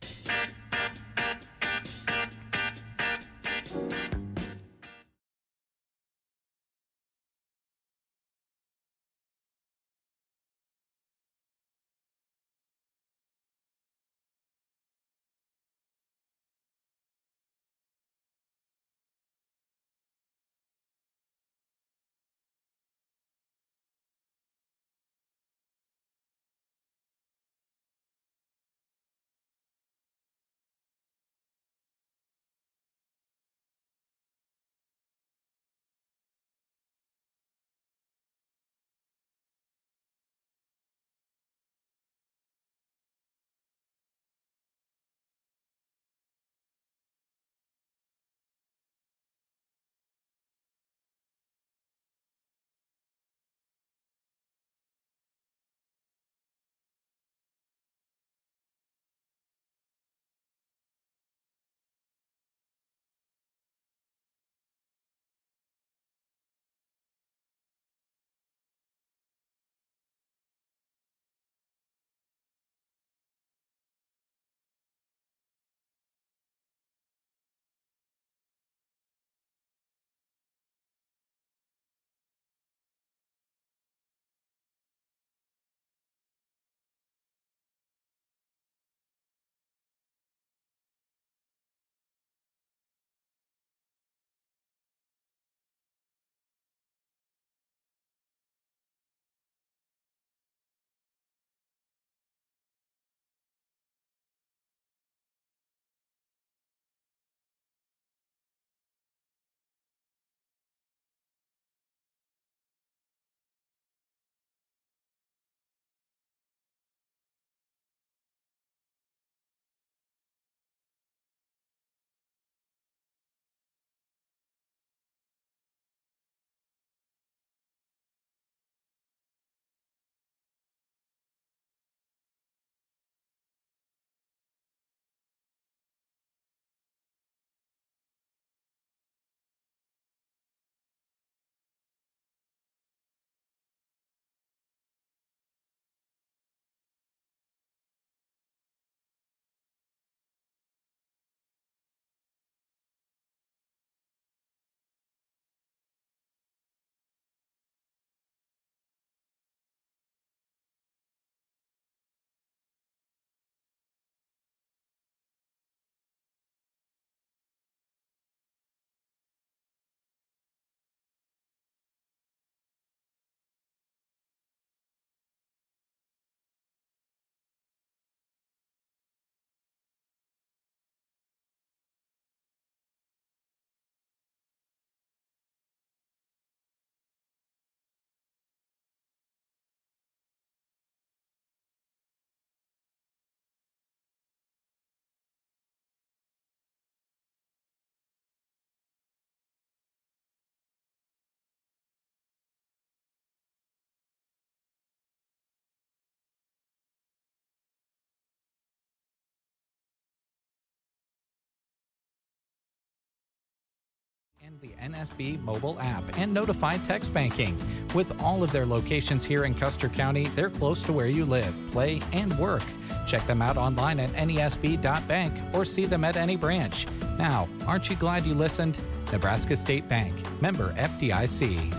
the NSB mobile app and Notified Text Banking. With all of their locations here in Custer County, they're close to where you live, play, and work. Check them out online at nesb.bank or see them at any branch. Now, aren't you glad you listened? Nebraska State Bank, member FDIC.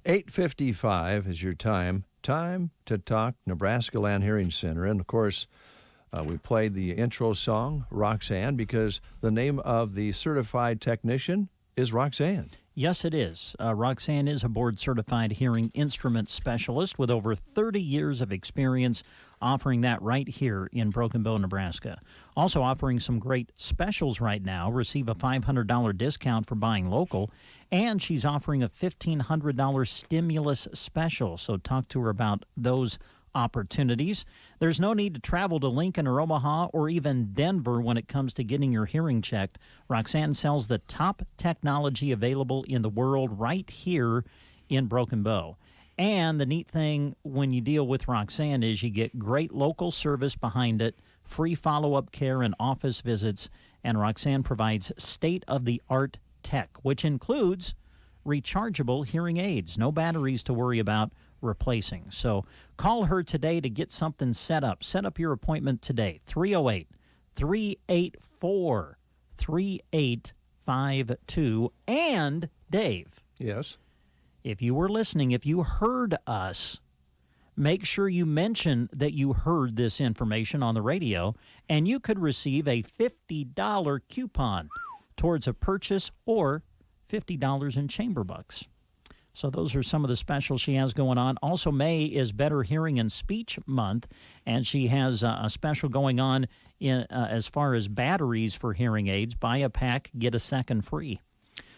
8:55 is your time. Time to talk Nebraska Land Hearing Center. And, of course, we played the intro song, Roxanne, because the name of the certified technician is Roxanne. Yes, it is. Roxanne is a board-certified hearing instrument specialist with over 30 years of experience offering that right here in Broken Bow, Nebraska. Also offering some great specials right now. Receive a $500 discount for buying local, and she's offering a $1,500 stimulus special. So talk to her about those opportunities. There's no need to travel to Lincoln or Omaha or even Denver when it comes to getting your hearing checked. Roxanne sells the top technology available in the world right here in Broken Bow. And the neat thing when you deal with Roxanne is you get great local service behind it, free follow-up care and office visits, and Roxanne provides state-of-the-art tech, which includes rechargeable hearing aids. No batteries to worry about replacing. So call her today to get something set up. Set up your appointment today. 308-384-3852. And Dave. Yes. If you were listening, if you heard us, make sure you mention that you heard this information on the radio, and you could receive a $50 coupon towards a purchase or $50 in chamber bucks. So those are some of the specials she has going on. Also, May is Better Hearing and Speech Month, and she has a special going on in as far as batteries for hearing aids. Buy a pack, get a second free.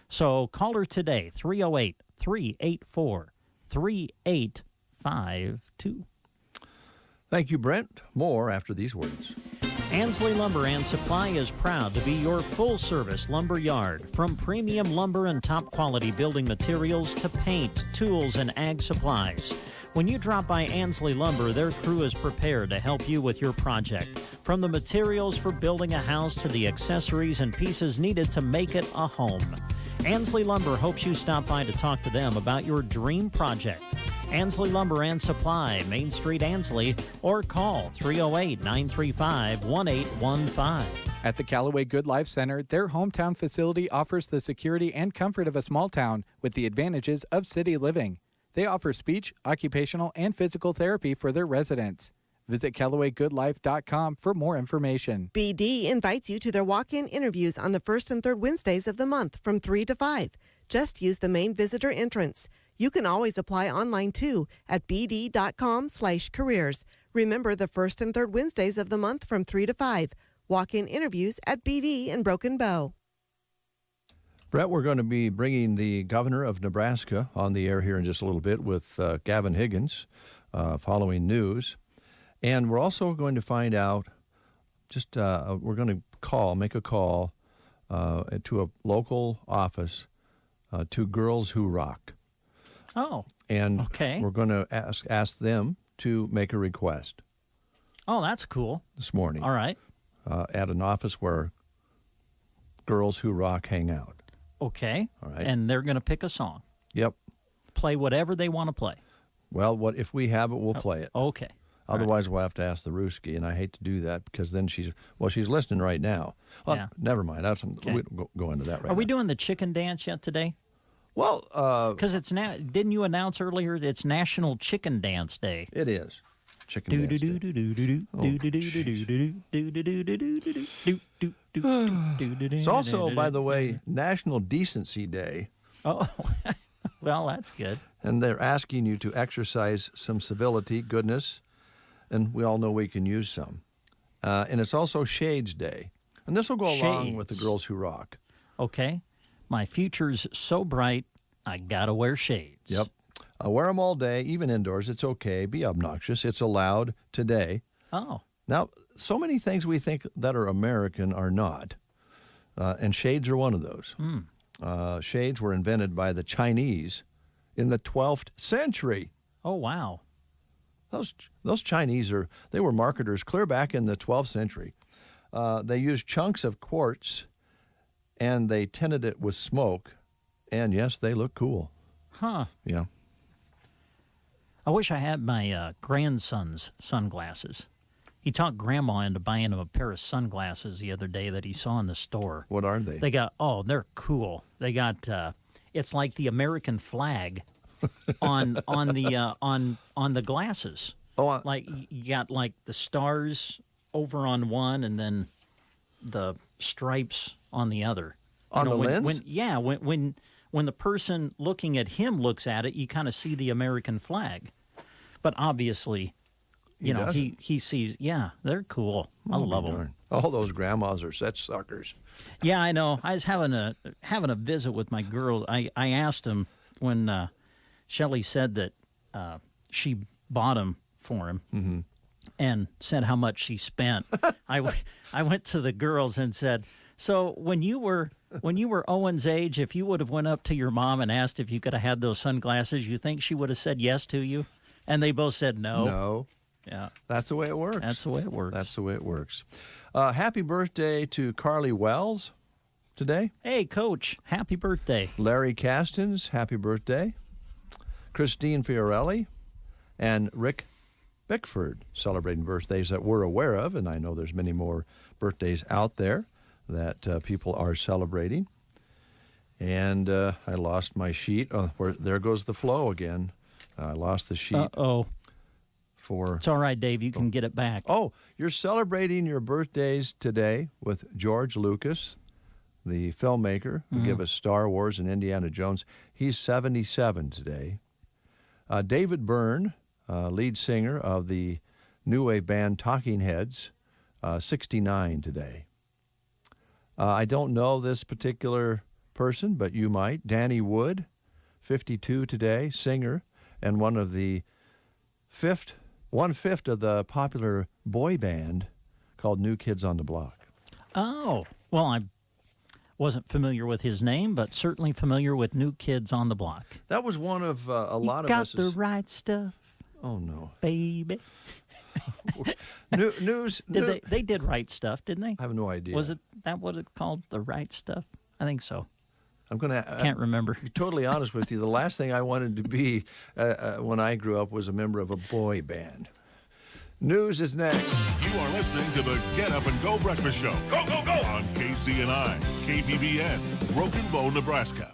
So call her today, 308-384-3852. Thank you, Brent. More after these words. Ansley Lumber and Supply is proud to be your full-service lumber yard. From premium lumber and top-quality building materials to paint, tools, and ag supplies. When you drop by Ansley Lumber, their crew is prepared to help you with your project. From the materials for building a house to the accessories and pieces needed to make it a home. Ansley Lumber hopes you stop by to talk to them about your dream project. Ansley Lumber and Supply, Main Street, Ansley, or call 308-935-1815. At the Callaway Good Life Center, their hometown facility offers the security and comfort of a small town with the advantages of city living. They offer speech, occupational, and physical therapy for their residents. Visit CallawayGoodLife.com for more information. BD invites you to their walk-in interviews on the first and third Wednesdays of the month from 3 to 5. Just use the main visitor entrance. You can always apply online, too, at bd.com/careers. Remember the first and third Wednesdays of the month from 3 to 5. Walk-in interviews at BD in Broken Bow. Brett, we're going to be bringing the governor of Nebraska on the air here in just a little bit with Gavin Higgins following news. And we're also going to find out, we're going to make a call to a local office to Girls Who Rock. Oh, and okay. We're going to ask them to make a request. Oh, that's cool. This morning. All right. At an office where Girls Who Rock hang out. Okay. All right. And they're going to pick a song. Yep. Play whatever they want to play. Well, if we have it, we'll play it. Okay. Otherwise, we'll have to ask the Rooski, and I hate to do that because then she's listening right now. Well, yeah. Never mind. We don't go into that right now. Are we doing the chicken dance yet today? Well, because it's now. Didn't you announce earlier it's National Chicken Dance Day? It is. Chicken Dance Day. It's also, by the way, National Decency Day. Oh, well, that's good. And they're asking you to exercise some civility, goodness, and we all know we can use some. And it's also Shades Day. And this will go along with the Girls Who Rock. Okay. My future's so bright, I gotta wear shades. Yep. Wear them all day, even indoors. It's okay. Be obnoxious. It's allowed today. Oh. Now, so many things we think that are American are not. And shades are one of those. Shades were invented by the Chinese in the 12th century. Oh, wow. Those Chinese they were marketers clear back in the 12th century. They used chunks of quartz and they tinted it with smoke, and yes, they look cool. Huh. Yeah. I wish I had my grandson's sunglasses. He talked Grandma into buying him a pair of sunglasses the other day that he saw in the store. What are they? They're cool. They got, it's like the American flag on the glasses. Oh, like you got like the stars over on one, and then the stripes on the other. On the lens? When the person looking at him looks at it, you kind of see the American flag. But obviously, he sees. Yeah, they're cool. I love them. All those grandmas are such suckers. Yeah, I know. I was having a visit with my girl. I asked him when Shelley said that she bought them for him, and said how much she spent. I went to the girls and said, "So when you were Owen's age, if you would have went up to your mom and asked if you could have had those sunglasses, you think she would have said yes to you?" And they both said no. No. Yeah. That's the way it works. That's the way it works. That's the way it works. Happy birthday to Carly Wells today. Hey, Coach. Happy birthday. Larry Castens, happy birthday. Christine Fiorelli and Rick Bickford celebrating birthdays that we're aware of, and I know there's many more birthdays out there that people are celebrating. And I lost my sheet. Oh, there goes the flow again. I lost the sheet. Uh-oh. It's all right, Dave. You can get it back. Oh, you're celebrating your birthdays today with George Lucas, the filmmaker who gave us Star Wars and Indiana Jones. He's 77 today. David Byrne, lead singer of the new wave band Talking Heads, 69 today. I don't know this particular person, but you might. Danny Wood, 52 today, singer, and one fifth of the popular boy band called New Kids on the Block. Oh, well, I wasn't familiar with his name, but certainly familiar with New Kids on the Block. That was one of a lot of us. Got the right stuff. Oh no, baby. News. They did Right Stuff, didn't they? I have no idea. Was it that what it's called, the Right Stuff? I think so. Can't remember. To be totally honest with you, the last thing I wanted to be when I grew up was a member of a boy band. News is next. You are listening to the Get Up and Go Breakfast Show. Go, go, go! On KCNI, KBBN, Broken Bow, Nebraska.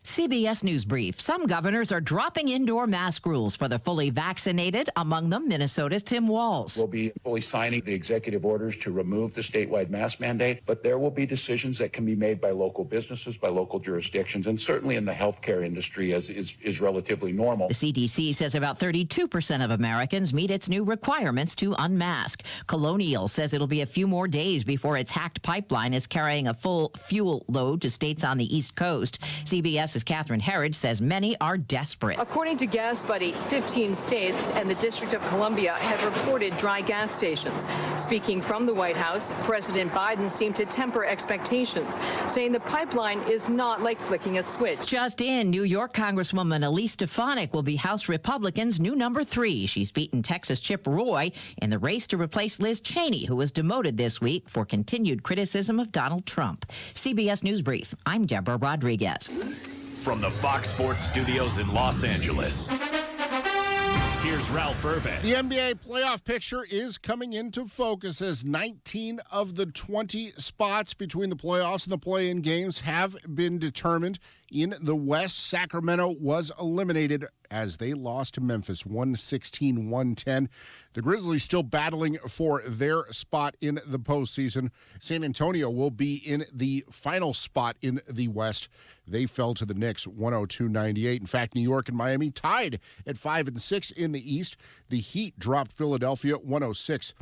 CBS News Brief. Some governors are dropping indoor mask rules for the fully vaccinated, among them Minnesota's Tim Walz. We'll be fully signing the executive orders to remove the statewide mask mandate, but there will be decisions that can be made by local businesses, by local jurisdictions, and certainly in the healthcare industry as is relatively normal. The CDC says about 32% of Americans meet its new requirements to unmask. Colonial says it'll be a few more days before its hacked pipeline is carrying a full fuel load to states on the East Coast. CBS's Catherine Herridge says many are desperate. According to Gas Buddy, 15 states and the District of Columbia have reported dry gas stations. Speaking from the White House, President Biden seemed to temper expectations, saying the pipeline is not like flicking a switch. Just in, New York Congresswoman Elise Stefanik will be House Republicans' new number 3. She's beaten Texas Chip Roy in the race to replace Liz Cheney, who was demoted this week for continued criticism of Donald Trump. CBS News Brief. I'm Deborah Rodriguez. From the Fox Sports Studios in Los Angeles, here's Ralph Irvin. The NBA playoff picture is coming into focus as 19 of the 20 spots between the playoffs and the play-in games have been determined. In the West, Sacramento was eliminated as they lost to Memphis 116-110. The Grizzlies still battling for their spot in the postseason. San Antonio will be in the final spot in the West. They fell to the Knicks 102-98. In fact, New York and Miami tied at 5 and 6 in the East. The Heat dropped Philadelphia 106-94.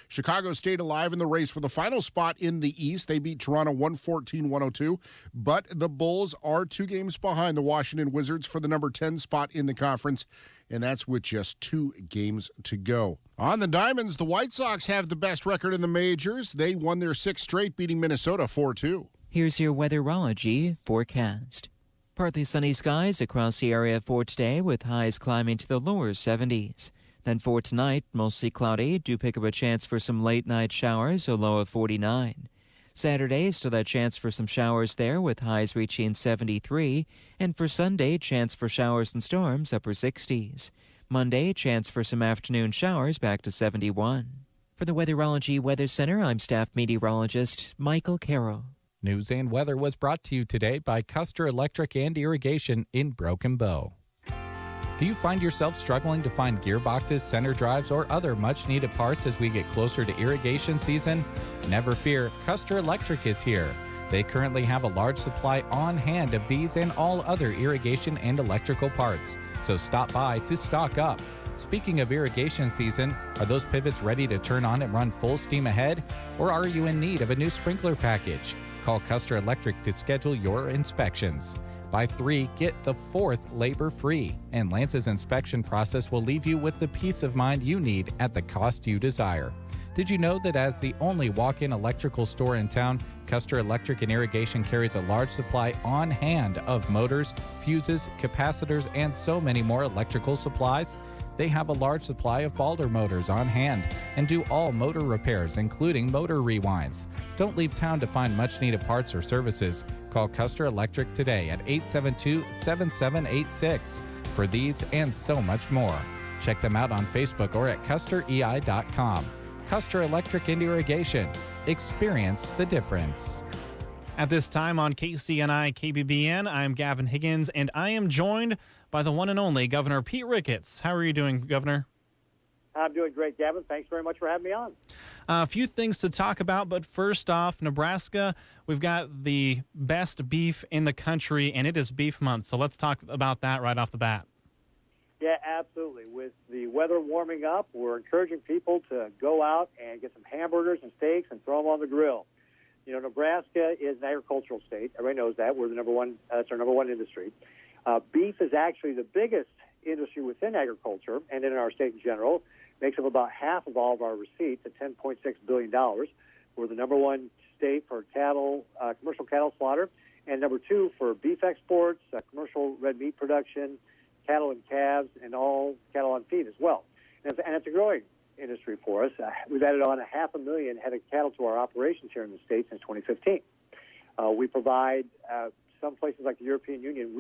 Chicago stayed alive in the race for the final spot in the East. They beat Toronto 114-102, but the Bulls are 2 games behind the Washington Wizards for the number 10 spot in the conference, and that's with just 2 games to go. On the Diamonds, the White Sox have the best record in the majors. They won their 6th straight, beating Minnesota 4-2. Here's your Weatherology Forecast. Partly sunny skies across the area for today with highs climbing to the lower 70s. Then for tonight, mostly cloudy. Do pick up a chance for some late night showers, a low of 49. Saturday, still a chance for some showers there with highs reaching 73. And for Sunday, chance for showers and storms, upper 60s. Monday, chance for some afternoon showers, back to 71. For the Weatherology Weather Center, I'm staff meteorologist Michael Carroll. News and weather was brought to you today by Custer Electric and Irrigation in Broken Bow. Do you find yourself struggling to find gearboxes, center drives, or other much-needed parts as we get closer to irrigation season? Never fear, Custer Electric is here. They currently have a large supply on hand of these and all other irrigation and electrical parts. So stop by to stock up. Speaking of irrigation season, are those pivots ready to turn on and run full steam ahead? Or are you in need of a new sprinkler package? Call Custer Electric to schedule your inspections. Buy 3, get the 4th labor-free. And Lance's inspection process will leave you with the peace of mind you need at the cost you desire. Did you know that as the only walk-in electrical store in town, Custer Electric and Irrigation carries a large supply on hand of motors, fuses, capacitors, and so many more electrical supplies? They have a large supply of Balder motors on hand and do all motor repairs, including motor rewinds. Don't leave town to find much-needed parts or services. Call Custer Electric today at 872-7786 for these and so much more. Check them out on Facebook or at custerei.com. Custer Electric and Irrigation. Experience the difference. At this time on KCNI KBBN, I'm Gavin Higgins, and I am joined by the one and only Governor Pete Ricketts. How are you doing, Governor? I'm doing great, Gavin. Thanks very much for having me on. A few things to talk about, but first off, Nebraska, we've got the best beef in the country, and it is Beef Month, so let's talk about that right off the bat. Yeah, absolutely. With the weather warming up, we're encouraging people to go out and get some hamburgers and steaks and throw them on the grill. You know, Nebraska is an agricultural state. Everybody knows that. We're the number one. That's our number one industry. Beef is actually the biggest industry within agriculture and in our state in general. Makes up about half of all of our receipts at $10.6 billion. We're the number one state for cattle, commercial cattle slaughter, and number 2 for beef exports, commercial red meat production, cattle and calves, and all cattle on feed as well. And it's a growing industry for us. We've added on 500,000 head of cattle to our operations here in the state since 2015. We provide some places like the European Union.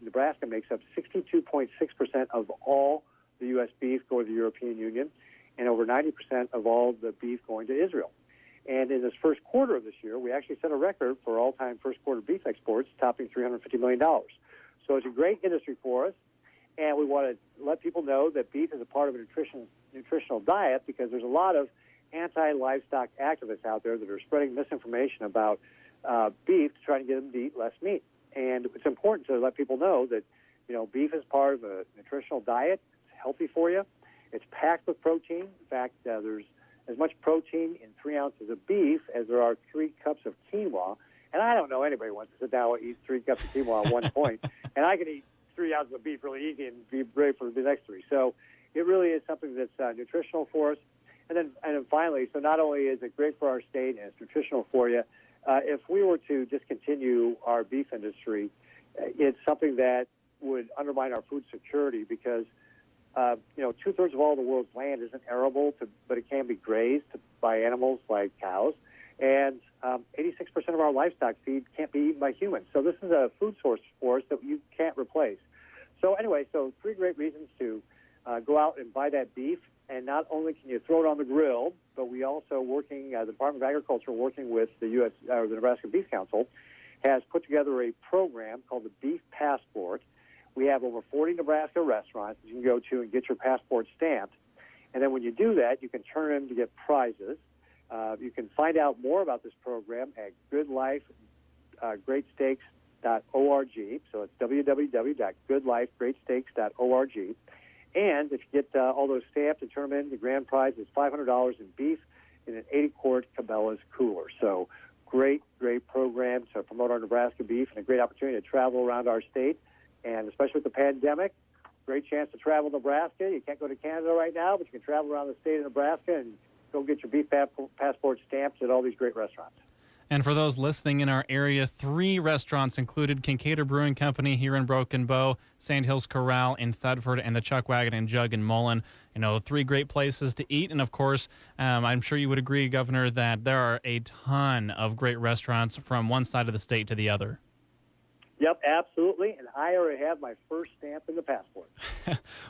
Nebraska makes up 62.6% of all the U.S. beef going to the European Union, and over 90% of all the beef going to Israel. And in this first quarter of this year, we actually set a record for all-time first-quarter beef exports, topping $350 million. So it's a great industry for us, and we want to let people know that beef is a part of a nutritional diet because there's a lot of anti-livestock activists out there that are spreading misinformation about beef to try to get them to eat less meat. And it's important to let people know that, you know, beef is part of a nutritional diet. Healthy for you. It's packed with protein. In fact, there's as much protein in 3 ounces of beef as there are 3 cups of quinoa. And I don't know anybody wants to sit down and eat 3 cups of quinoa at one point. And I can eat 3 ounces of beef really easy and be ready for the next 3. So it really is something that's nutritional for us. And then finally, so not only is it great for our state and it's nutritional for you, if we were to discontinue our beef industry, it's something that would undermine our food security because 2/3 of all the world's land isn't arable, but it can be grazed by animals like cows. And 86% of our livestock feed can't be eaten by humans. So this is a food source for us that you can't replace. So anyway, 3 great reasons to go out and buy that beef. And not only can you throw it on the grill, but we also the Department of Agriculture, working with the the Nebraska Beef Council, has put together a program called the Beef Passport. We have over 40 Nebraska restaurants that you can go to and get your passport stamped. And then when you do that, you can turn in to get prizes. You can find out more about this program at goodlifegreatsteaks.org. So it's www.goodlifegreatsteaks.org. And if you get all those stamped and turn them in, the grand prize is $500 in beef in an 80-quart Cabela's cooler. So great program to promote our Nebraska beef and a great opportunity to travel around our state. And especially with the pandemic, great chance to travel Nebraska. You can't go to Canada right now, but you can travel around the state of Nebraska and go get your beef passport stamped at all these great restaurants. And for those listening in our area, 3 restaurants included Kincaid Brewing Company here in Broken Bow, Sandhills Corral in Thudford, and the Chuck Wagon and Jug in Mullen. 3 great places to eat. And, of course, I'm sure you would agree, Governor, that there are a ton of great restaurants from one side of the state to the other. Yep, absolutely. And I already have my first stamp in the passport.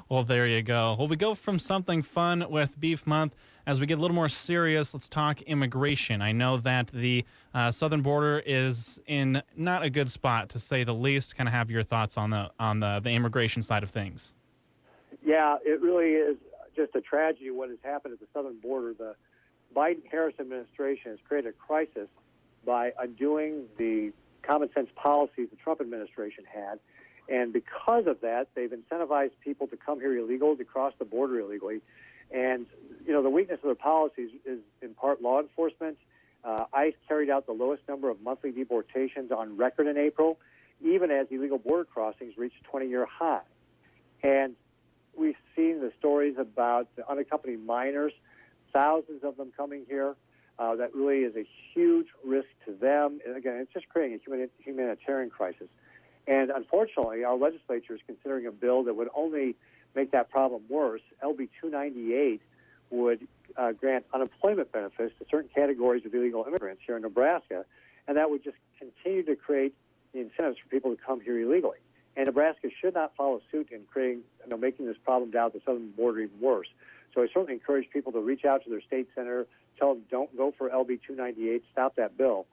Well, there you go. Well, we go from something fun with Beef Month. As we get a little more serious, let's talk immigration. I know that the southern border is in not a good spot, to say the least. Kind of have your thoughts on the immigration side of things. Yeah, it really is just a tragedy what has happened at the southern border. The Biden-Harris administration has created a crisis by undoing the common sense policies the Trump administration had. And because of that, they've incentivized people to come here illegally, to cross the border illegally. And, the weakness of their policies is in part law enforcement. ICE carried out the lowest number of monthly deportations on record in April, even as illegal border crossings reached a 20-year high. And we've seen the stories about the unaccompanied minors, thousands of them coming here. That really is a huge risk to them. And again, it's just creating a humanitarian crisis. And unfortunately, our legislature is considering a bill that would only make that problem worse. LB 298 would grant unemployment benefits to certain categories of illegal immigrants here in Nebraska, and that would just continue to create the incentives for people to come here illegally. And Nebraska should not follow suit in creating, making this problem down at the southern border even worse. So I certainly encourage people to reach out to their state senator, tell them don't go for LB 298, stop that bill,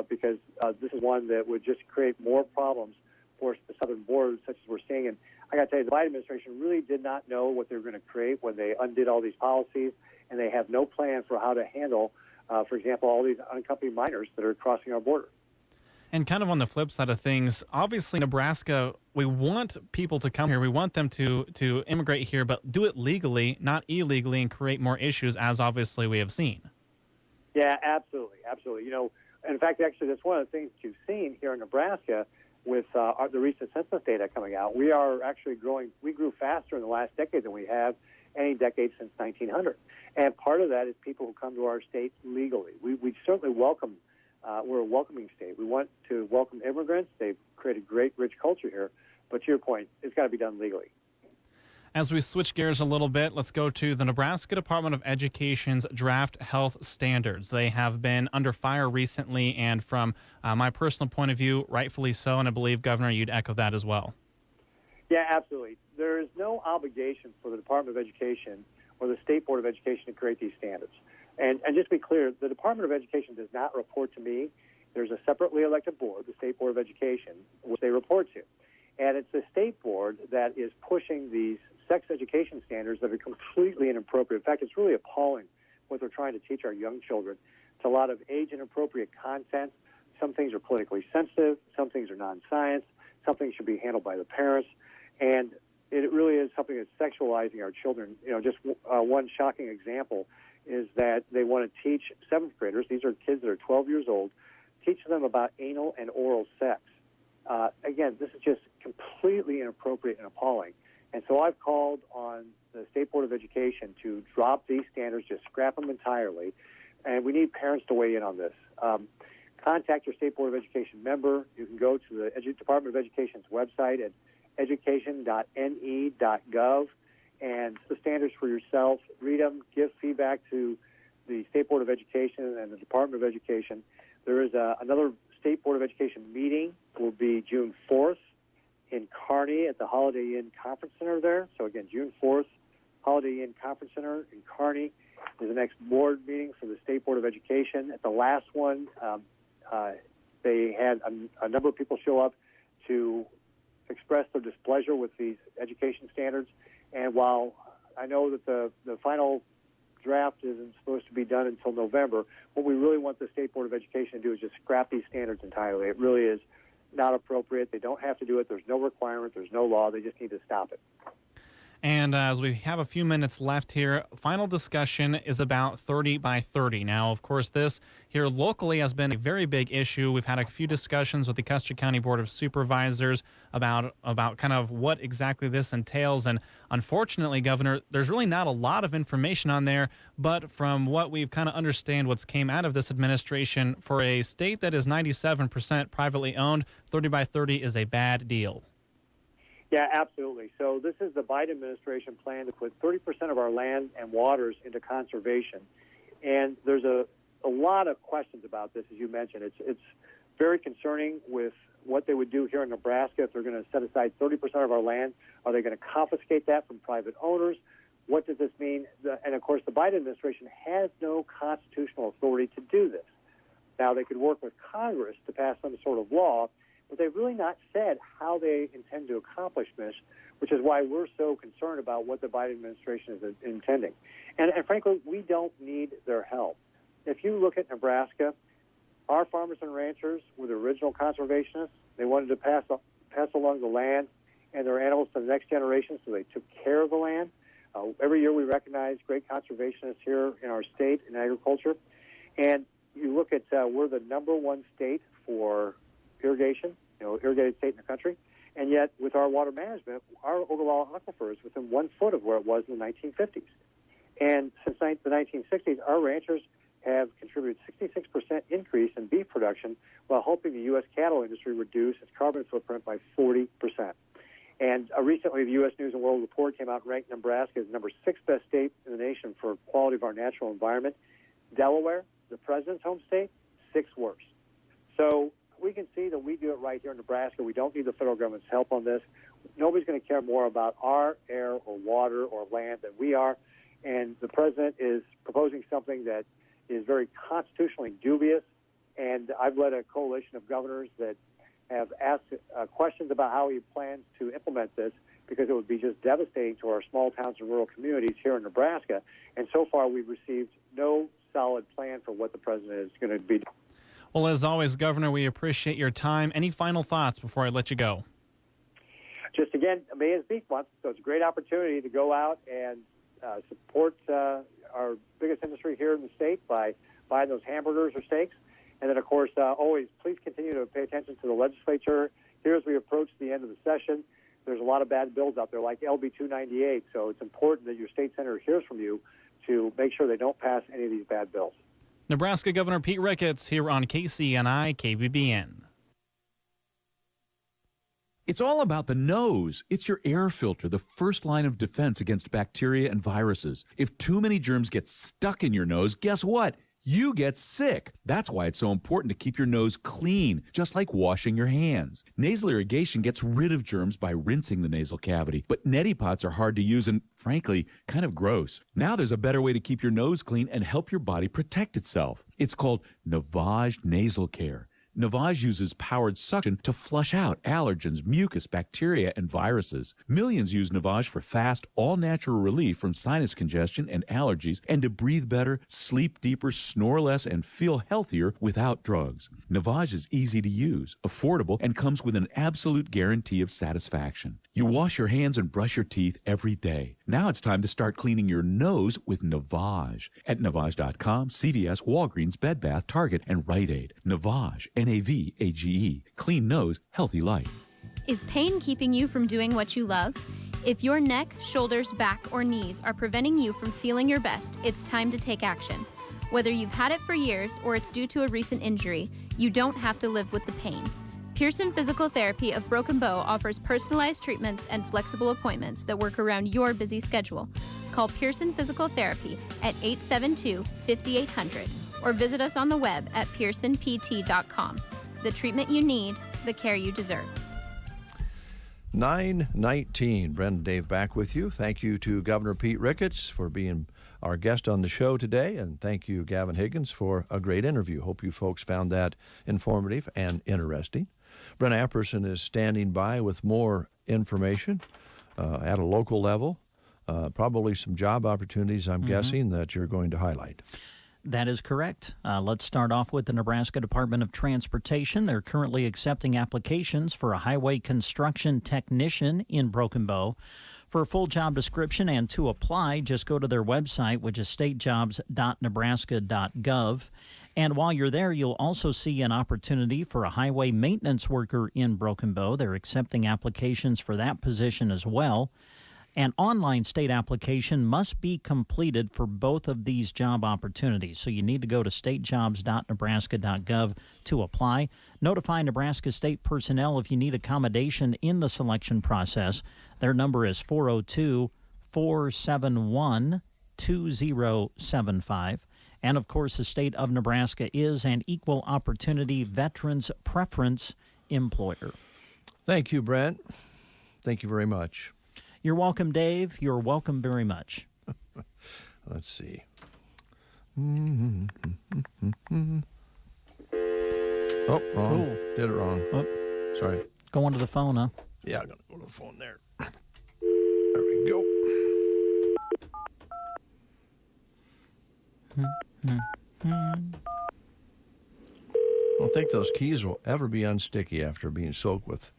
because this is one that would just create more problems for the southern border, such as we're seeing. And I got to tell you, the Biden administration really did not know what they were going to create when they undid all these policies, and they have no plan for how to handle, for example, all these unaccompanied minors that are crossing our border. And kind of on the flip side of things, obviously Nebraska, we want people to come here. We want them to immigrate here, but do it legally, not illegally, and create more issues, as obviously we have seen. Yeah, absolutely, absolutely. In fact, actually, that's one of the things you've seen here in Nebraska with the recent census data coming out. We are actually growing. We grew faster in the last decade than we have any decade since 1900. And part of that is people who come to our state legally. We certainly welcome. We're a welcoming state. We want to welcome immigrants. They've created great, rich culture here. But to your point, it's got to be done legally. As we switch gears a little bit, let's go to the Nebraska Department of Education's draft health standards. They have been under fire recently, and from my personal point of view, rightfully so, and I believe, Governor, you'd echo that as well. Yeah, absolutely. There is no obligation for the Department of Education or the State Board of Education to create these standards. And just to be clear, the Department of Education does not report to me. There's a separately elected board, the State Board of Education, which they report to. And it's the State Board that is pushing these sex education standards that are completely inappropriate. In fact, it's really appalling what they're trying to teach our young children. It's a lot of age-inappropriate content. Some things are politically sensitive. Some things are non-science. Some things should be handled by the parents. And it really is something that's sexualizing our children. Just one shocking example is that they want to teach 7th graders, these are kids that are 12 years old, teach them about anal and oral sex. Again, this is just completely inappropriate and appalling. And so I've called on the State Board of Education to drop these standards, just scrap them entirely. And we need parents to weigh in on this. Contact your State Board of Education member. You can go to the Department of Education's website at education.ne.gov and the standards for yourself. Read them, give feedback to the State Board of Education and the Department of Education. There is another State Board of Education meeting. It will be June 4th. In Kearney at the Holiday Inn Conference Center there. So again, June 4th, Holiday Inn Conference Center in Kearney is the next board meeting for the State Board of Education. At the last one, they had a number of people show up to express their displeasure with these education standards. And while I know that the final draft isn't supposed to be done until November, what we really want the State Board of Education to do is just scrap these standards entirely. It really is not appropriate. They don't have to do it. There's no requirement. There's no law. They just need to stop it. And as we have a few minutes left here, final discussion is about 30 by 30. Now, of course, this here locally has been a very big issue. We've had a few discussions with the Custer County Board of Supervisors about kind of what exactly this entails. And unfortunately, Governor, there's really not a lot of information on there. But from what we've kind of understand what's came out of this administration, for a state that is 97% privately owned, 30 by 30 is a bad deal. Yeah, absolutely. So this is the Biden administration plan to put 30% of our land and waters into conservation. And there's a lot of questions about this, as you mentioned. It's very concerning with what they would do here in Nebraska if they're going to set aside 30% of our land. Are they going to confiscate that from private owners? What does this mean? And, of course, the Biden administration has no constitutional authority to do this. Now, they could work with Congress to pass some sort of law, but they've really not said how they intend to accomplish this, which is why we're so concerned about what the Biden administration is intending. And frankly, we don't need their help. If you look at Nebraska, our farmers and ranchers were the original conservationists. They wanted to pass along the land and their animals to the next generation, so they took care of the land. Every year we recognize great conservationists here in our state in agriculture. And you look at, we're the #1 state for irrigation, irrigated state in the country. And yet, with our water management, our overall aquifer is within 1 foot of where it was in the 1950s. And since the 1960s, our ranchers have contributed 66% increase in beef production while helping the U.S. cattle industry reduce its carbon footprint by 40%. And recently, the U.S. News and World Report came out and ranked Nebraska as number 6 best state in the nation for quality of our natural environment. Delaware, the president's home state, 6th worst. So we can see that we do it right here in Nebraska. We don't need the federal government's help on this. Nobody's going to care more about our air or water or land than we are. And the president is proposing something that is very constitutionally dubious. And I've led a coalition of governors that have asked questions about how he plans to implement this, because it would be just devastating to our small towns and rural communities here in Nebraska. And so far, we've received no solid plan for what the president is going to be doing. Well, as always, Governor, we appreciate your time. Any final thoughts before I let you go? Just again, May is Beef Month, so it's a great opportunity to go out and support our biggest industry here in the state by buying those hamburgers or steaks. And then, of course, always please continue to pay attention to the legislature. Here, as we approach the end of the session, there's a lot of bad bills out there, like LB 298. So it's important that your state senator hears from you to make sure they don't pass any of these bad bills. Nebraska Governor Pete Ricketts here on KCNI KBBN. It's all about the nose. It's your air filter, the first line of defense against bacteria and viruses. If too many germs get stuck in your nose, guess what? You get sick. That's why it's so important to keep your nose clean, just like washing your hands. Nasal irrigation gets rid of germs by rinsing the nasal cavity, but neti pots are hard to use and, frankly, kind of gross. Now there's a better way to keep your nose clean and help your body protect itself. It's called Navage Nasal Care. Navage uses powered suction to flush out allergens, mucus, bacteria, and viruses. Millions use Navage for fast, all-natural relief from sinus congestion and allergies, and to breathe better, sleep deeper, snore less, and feel healthier without drugs. Navage is easy to use, affordable, and comes with an absolute guarantee of satisfaction. You wash your hands and brush your teeth every day. Now it's time to start cleaning your nose with Navage. At Navage.com, CVS, Walgreens, Bed Bath, Target, and Rite Aid. Navage, Navage. Clean nose, healthy life. Is pain keeping you from doing what you love? If your neck, shoulders, back, or knees are preventing you from feeling your best, it's time to take action. Whether you've had it for years or it's due to a recent injury, you don't have to live with the pain. Pearson Physical Therapy of Broken Bow offers personalized treatments and flexible appointments that work around your busy schedule. Call Pearson Physical Therapy at 872-5800 or visit us on the web at pearsonpt.com. The treatment you need, the care you deserve. 9:19. Brent and Dave back with you. Thank you to Governor Pete Ricketts for being our guest on the show today, and thank you, Gavin Higgins, for a great interview. Hope you folks found that informative and interesting. Brent Apperson is standing by with more information at a local level, probably some job opportunities, I'm guessing, that you're going to highlight. That is correct. Let's start off with the Nebraska Department of Transportation. They're currently accepting applications for a highway construction technician in Broken Bow. For a full job description and to apply, just go to their website, which is statejobs.nebraska.gov. And while you're there, you'll also see an opportunity for a highway maintenance worker in Broken Bow. They're accepting applications for that position as well. An online state application must be completed for both of these job opportunities. So you need to go to statejobs.nebraska.gov to apply. Notify Nebraska State personnel if you need accommodation in the selection process. Their number is 402-471-2075. And, of course, the state of Nebraska is an equal opportunity veterans preference employer. Thank you, Brent. Thank you very much. You're welcome, Dave. You're welcome very much. Let's see. Oh, wrong. Ooh. Did it wrong. Oh. Sorry. Going to the phone, huh? Yeah, I'm going to go to the phone there. There we go. I don't think those keys will ever be unsticky after being soaked with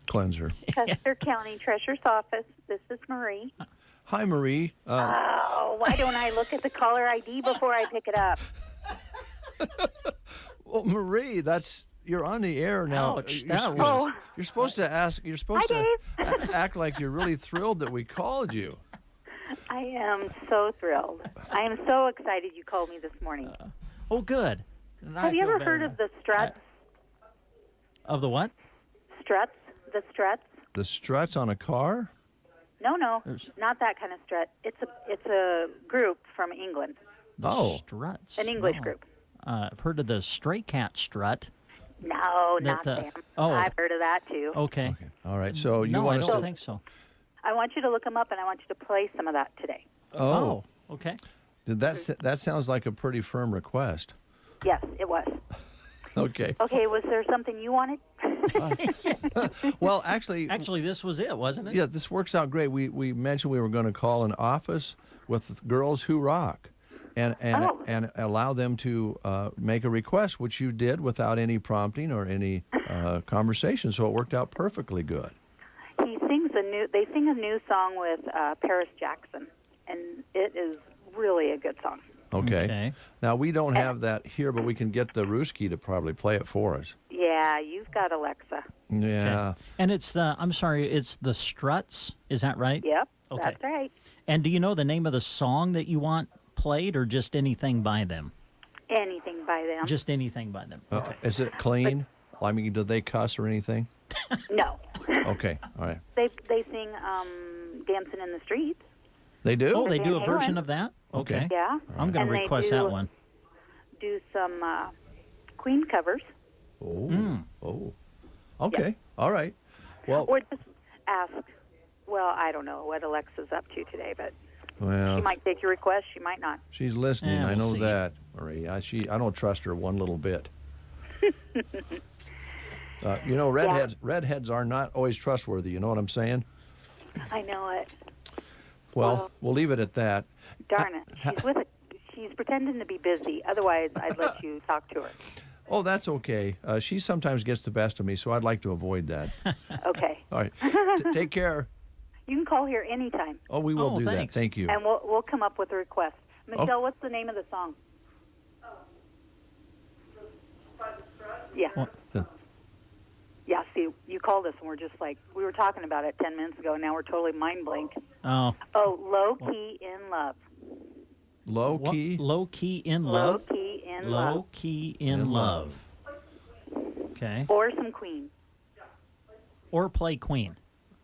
cleanser. Custer County Treasurer's Office. This is Marie. Hi, Marie. Why don't I look at the caller ID before I pick it up? Well, Marie, you're on the air now. Ouch, you're supposed to ask. You're supposed Hi, to act like you're really thrilled that we called you. I am so thrilled. I am so excited you called me this morning. Oh, good. Have you ever heard of the struts? Of the what? Struts? The struts? The struts on a car? No, not that kind of strut. It's a group from England. The Struts. An English group. I've heard of the Stray Cat strut. No, not them. Oh. I've heard of that too. Okay. All right. So you no, want I us don't to think so. I want you to look them up, and I want you to play some of that today. Oh. Okay. That sounds like a pretty firm request. Yes, it was. Okay. Okay, was there something you wanted? Well, actually, this was it, wasn't it? Yeah, this works out great. We mentioned we were going to call an office with girls who rock, and allow them to make a request, which you did without any prompting or any conversation. So it worked out perfectly good. They sing a new song with Paris Jackson, and it is really a good song. Okay. Now, we don't have that here, but we can get the Ruski to probably play it for us. Yeah, you've got Alexa. Yeah. Okay. And it's the Struts, is that right? Yep, okay. That's right. And do you know the name of the song that you want played, or just anything by them? Anything by them. Just anything by them. Okay. Is it clean? I mean, do they cuss or anything? No. Okay, all right. They sing Dancing in the Streets. They do? Oh, they do a version of that? Okay. Yeah. I'm going to request that one. Do some Queen covers. Oh. Oh. Okay. Yeah. All right. Well. Or just ask. Well, I don't know what Alexa's up to today, but she might take your request. She might not. She's listening. Yeah, I know we'll see. that, Marie. I don't trust her one little bit. Redheads are not always trustworthy. You know what I'm saying? I know it. Well, we'll leave it at that. Darn it. She's pretending to be busy. Otherwise, I'd let you talk to her. Oh, that's okay. She sometimes gets the best of me, so I'd like to avoid that. Okay. All right. Take care. You can call here anytime. Oh, we will do thanks. that. Thank you. And we'll come up with a request. Michelle, what's the name of the song? Yeah. Yeah, see, you called us and we're just like, we were talking about it 10 minutes ago, and now we're totally mind blank. Oh. Oh, Low Key in Love. Low key? Low key in love? Low Key in Love. Low key in love. Okay. Or some Queen. Or play Queen.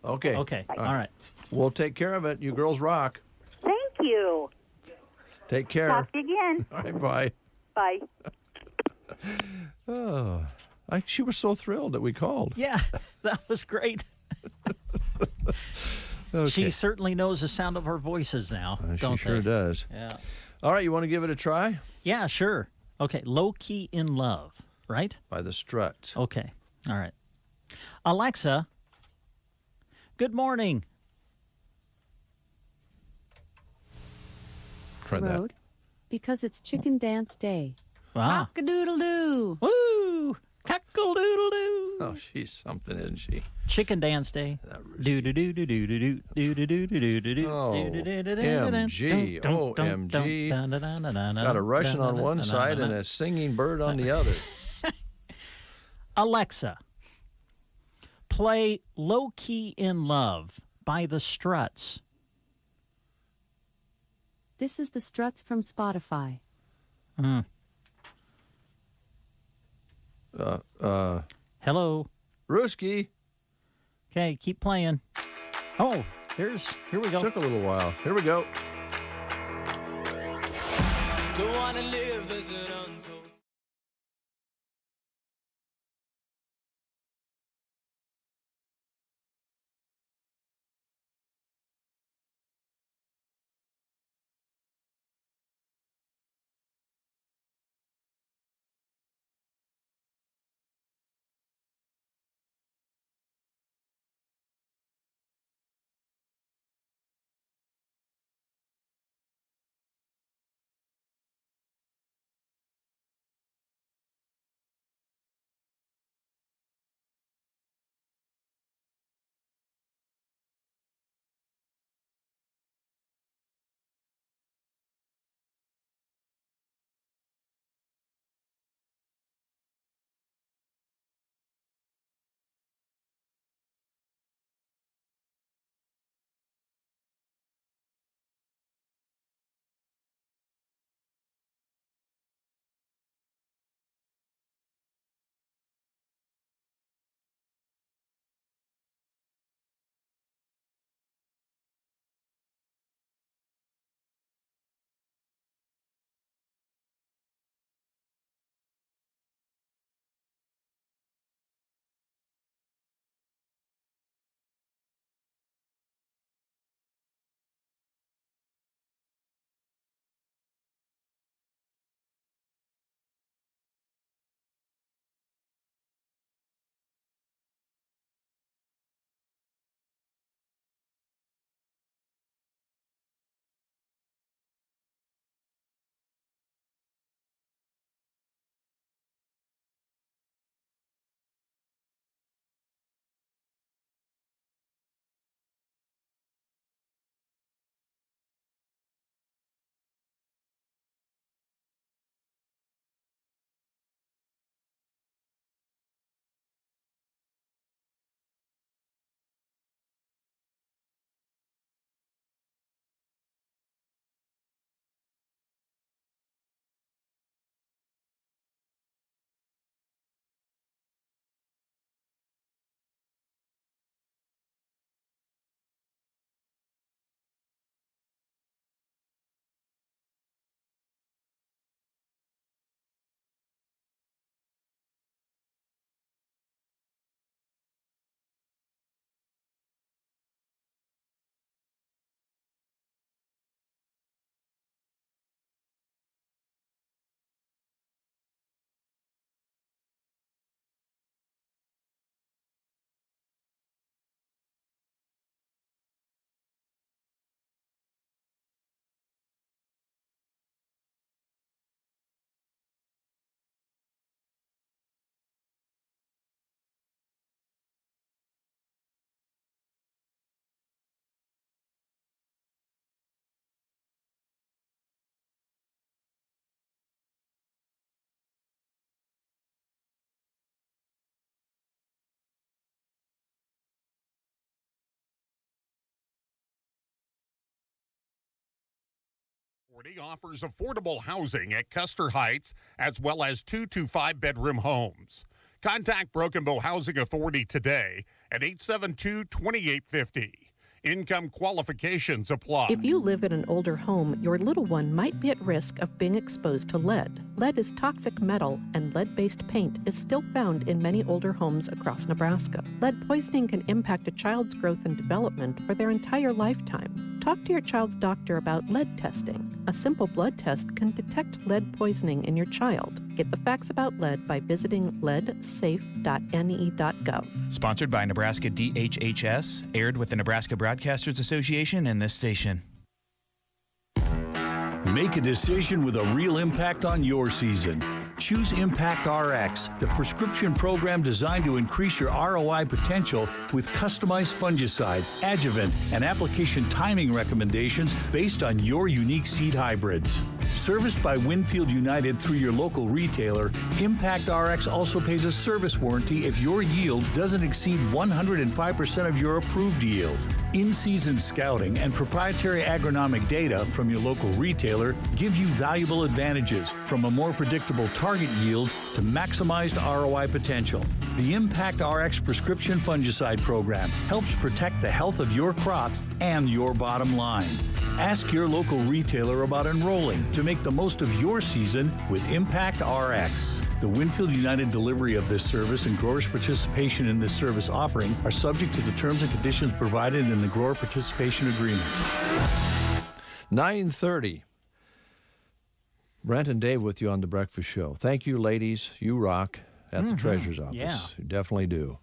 Okay. Okay. All right. We'll take care of it. You girls rock. Thank you. Take care. Talk to you again. All right, bye. Bye. Oh, she was so thrilled that we called. Yeah, that was great. Okay. She certainly knows the sound of our voices now, don't she sure they? does. Yeah. All right, you want to give it a try? Yeah, sure. Okay, Low Key in Love, right? By the Struts. Okay, all right. Alexa, good morning. Try that. Road, because it's Chicken Dance Day. Wow. Cock-a-doodle-doo. Woo! Cockle-doodle-doo. Oh, she's something, isn't she? Chicken dance day. Do-do-do-do-do-do-do-do-do-do-do-do. Oh, MG. OMG. Got a Russian on one side and a singing bird on the other. Alexa, play Low Key in Love by the Struts. This is the Struts from Spotify. Hello. Ruski. Okay, keep playing. Oh, here we go. Took a little while. Here we go. Don't want to live as an untold. Offers affordable housing at Custer Heights as well as 2 to 5 bedroom homes. Contact Broken Bow Housing Authority today at 872-2850. Income qualifications apply. If you live in an older home, your little one might be at risk of being exposed to lead. Lead is toxic metal, and lead-based paint is still found in many older homes across Nebraska. Lead poisoning can impact a child's growth and development for their entire lifetime. Talk to your child's doctor about lead testing. A simple blood test can detect lead poisoning in your child. Get the facts about lead by visiting leadsafe.ne.gov. Sponsored by Nebraska DHHS, aired with the Nebraska Broadcasters Association and this station. Make a decision with a real impact on your season. Choose Impact RX, the prescription program designed to increase your ROI potential with customized fungicide, adjuvant, and application timing recommendations based on your unique seed hybrids. Serviced by Winfield United through your local retailer, Impact RX also pays a service warranty if your yield doesn't exceed 105% of your approved yield. In-season scouting and proprietary agronomic data from your local retailer give you valuable advantages, from a more predictable target yield to maximized ROI potential. The Impact RX prescription fungicide program helps protect the health of your crop and your bottom line. Ask your local retailer about enrolling to make the most of your season with Impact RX. The Winfield United delivery of this service and growers' participation in this service offering are subject to the terms and conditions provided in the grower participation agreement. 9:30. Brent and Dave with you on The Breakfast Show. Thank you, ladies. You rock at the treasurer's office. Yeah. You definitely do.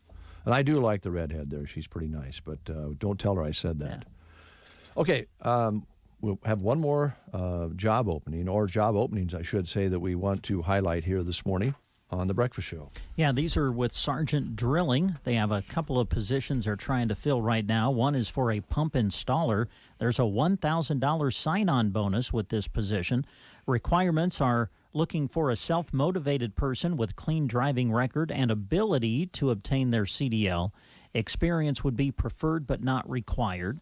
And I do like the redhead there. She's pretty nice, but don't tell her I said that. Yeah. Okay, we'll have one more job opening, or job openings, I should say, that we want to highlight here this morning on The Breakfast Show. Yeah, these are with Sargent Drilling. They have a couple of positions they're trying to fill right now. One is for a pump installer. There's a $1,000 sign-on bonus with this position. Requirements are looking for a self-motivated person with clean driving record and ability to obtain their CDL. Experience would be preferred but not required.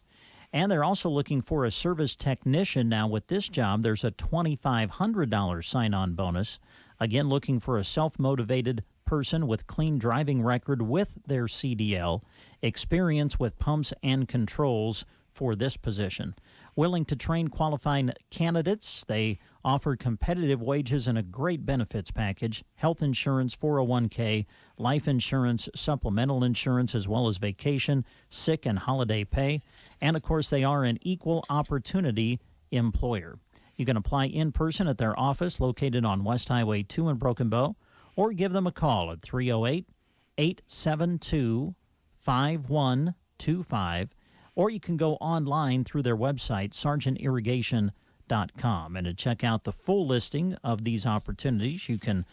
And they're also looking for a service technician. Now, with this job, there's a $2,500 sign-on bonus. Again, looking for a self-motivated person with clean driving record with their CDL, experience with pumps and controls for this position. Willing to train qualifying candidates. They offer competitive wages and a great benefits package, health insurance, 401k, life insurance, supplemental insurance, as well as vacation, sick, and holiday pay. And, of course, they are an equal opportunity employer. You can apply in person at their office located on West Highway 2 in Broken Bow, or give them a call at 308-872-5125, or you can go online through their website, sargentirrigation.com. And to check out the full listing of these opportunities, you can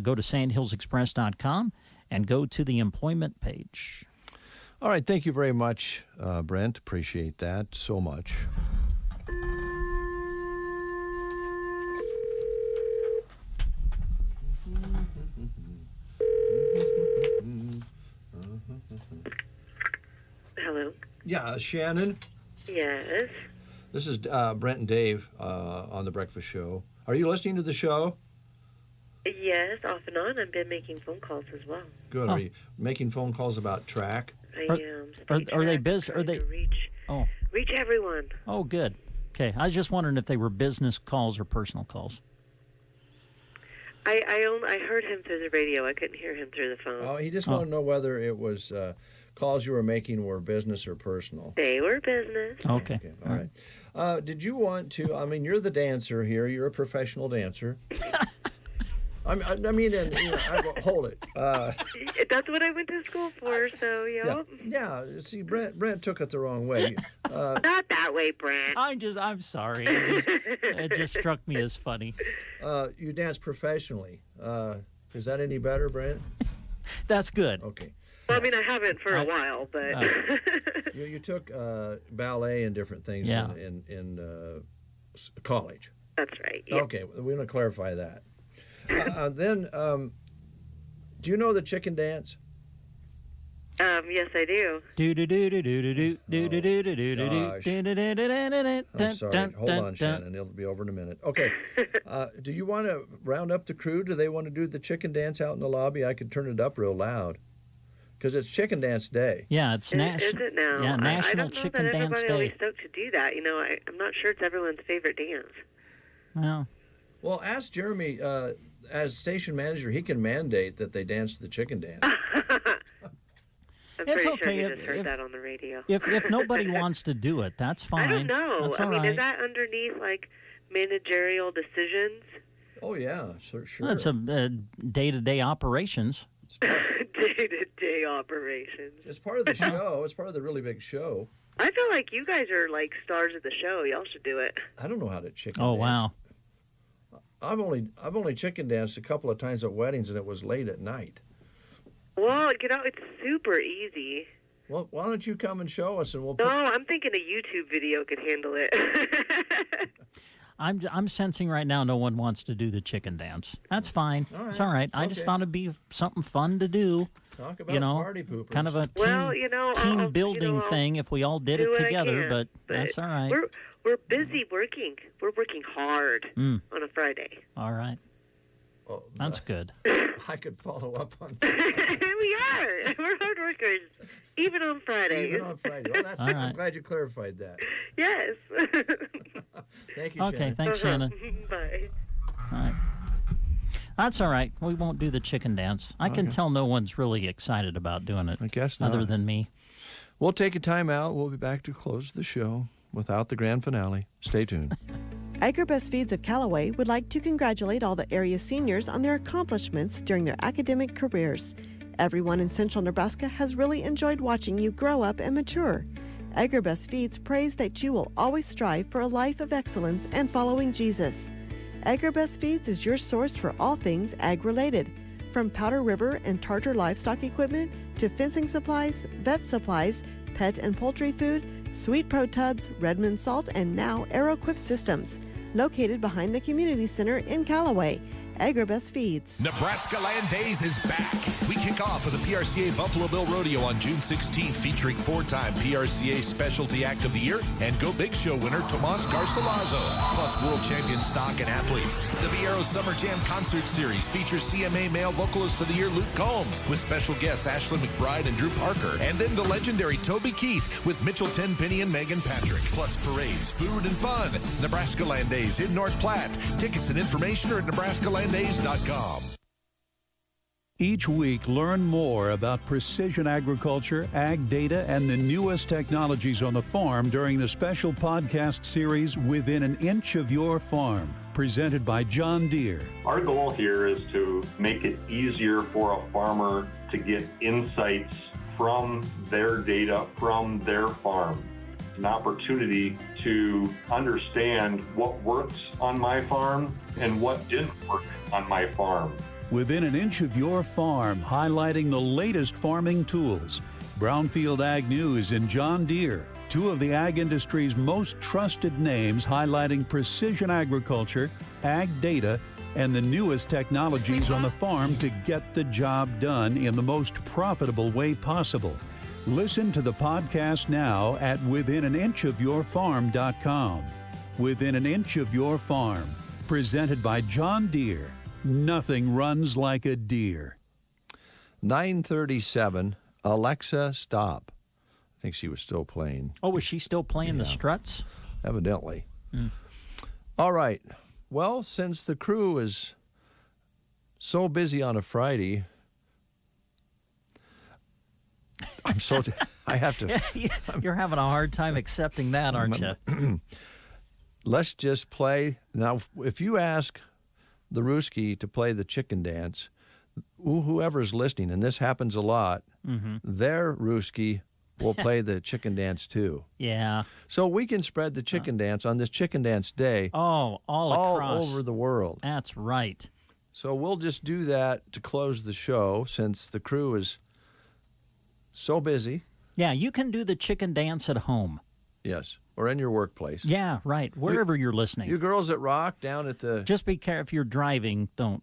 go to sandhillsexpress.com and go to the employment page. All right, thank you very much, Brent. Appreciate that so much. Hello. Yeah, Shannon. Yes. This is Brent and Dave on The Breakfast Show. Are you listening to the show? Yes, off and on. I've been making phone calls as well. Good. Oh. Are you making phone calls about track? I am. Are they busy? Are they reach everyone? Oh, good. Okay, I was just wondering if they were business calls or personal calls. I heard him through the radio. I couldn't hear him through the phone. Oh, he just wanted to know whether it was calls you were making were business or personal. They were business. Okay. All right. Did you want to? I mean, you're the dancer here. You're a professional dancer. I mean, hold it. That's what I went to school for. So yeah. See, Brent took it the wrong way. Not that way, Brent. I'm sorry. It just struck me as funny. You dance professionally. Is that any better, Brent? That's good. Okay. Well, I mean, I haven't for a while, but you took ballet and different things in college. That's right. Yeah. Okay, we're going to clarify that. Then, do you know the chicken dance? Yes, I do. I'm sorry. Hold on, Shannon. It'll be over in a minute. Okay. Do you want to round up the crew? Do they want to do the chicken dance out in the lobby? I could turn it up real loud. Because it's Chicken Dance Day. Yeah, it's national. Is it now? Yeah, National I don't know Chicken that Dance everybody Day. always stoked to do that. You know, I'm not sure it's everyone's favorite dance. Well, ask Jeremy, as station manager, he can mandate that they dance the chicken dance. I'm It's pretty okay sure you just heard that on the radio. If nobody wants to do it, that's fine. I don't know. That's I all mean, right. is that underneath like managerial decisions? Oh yeah, sure. Well, it's a day-to-day operations. Day-to-day operations. It's part of the show. It's part of the really big show. I feel like you guys are like stars of the show. Y'all should do it. I don't know how to chicken Oh, dance. wow. I've only chicken danced a couple of times at weddings, and it was late at night. Well, it's super easy. Well, why don't you come and show us, and we'll put... No, I'm thinking a YouTube video could handle it. I'm sensing right now no one wants to do the chicken dance. That's fine. All right. It's all right. I just thought it'd be something fun to do. Talk about party poopers. Kind of a team building thing if we all did it together, but that's all right. We're busy working. We're working hard on a Friday. All right. Oh, that's good. I could follow up on that. We are. We're hard workers, even on Fridays. Even on Friday. Well, that's it. I'm glad you clarified that. Yes. Thank you, Okay, Shannon. thanks, Shannon. Bye. All right. That's all right. We won't do the chicken dance. I can tell no one's really excited about doing it. I guess not. Other than me. We'll take a time out. We'll be back to close the show without the grand finale. Stay tuned. Agribest Feeds of Callaway would like to congratulate all the area seniors on their accomplishments during their academic careers. Everyone in central Nebraska has really enjoyed watching you grow up and mature. Agribest Feeds prays that you will always strive for a life of excellence and following Jesus. Agribest Feeds is your source for all things ag-related, from Powder River and Tartar livestock equipment to fencing supplies, vet supplies, pet and poultry food, Sweet Pro tubs, Redmond salt, and now Aeroquip systems. Located behind the community center in Callaway. Agribest Feeds. Nebraska Land Days is back. We kick off with the PRCA Buffalo Bill Rodeo on June 16th, featuring four-time PRCA Specialty Act of the Year and Go Big Show winner Tomas Garcilaso, plus world champion stock and athletes. The Vieros Summer Jam Concert Series features CMA Male Vocalist of the Year Luke Combs with special guests Ashley McBride and Drew Parker, and then the legendary Toby Keith with Mitchell Tenpenny and Megan Patrick, plus parades, food, and fun. Nebraska Land Days in North Platte. Tickets and information are at nebraskalanddays.com. Each week, learn more about precision agriculture, ag data, and the newest technologies on the farm during the special podcast series Within an Inch of Your Farm, presented by John Deere. Our goal here is to make it easier for a farmer to get insights from their data, from their farm. An opportunity to understand what works on my farm and what didn't work on my farm. Within an Inch of Your Farm, highlighting the latest farming tools. Brownfield Ag News and John Deere, two of the ag industry's most trusted names, highlighting precision agriculture, ag data, and the newest technologies on the farm to get the job done in the most profitable way possible. Listen to the podcast now at withinaninchofyourfarm.com. Within an Inch of Your Farm, presented by John Deere. Nothing runs like a deer. 9:37. Alexa, stop. I think she was still playing. Oh, was she still playing the struts? Evidently. All right. Well, since the crew is so busy on a Friday, I have to. You're having a hard time accepting that, aren't you? Let's just play. Now, if you ask the Rooski to play the chicken dance, whoever's listening, and this happens a lot, their Rooski will play the chicken dance too. Yeah. So we can spread the chicken dance on this chicken dance day. Oh, all across. Over the world. That's right. So we'll just do that to close the show since the crew is so busy. Yeah, you can do the chicken dance at home. Yes, or in your workplace. Yeah, right. Wherever you're listening. You girls at Rock down at the... Just be careful if you're driving. Don't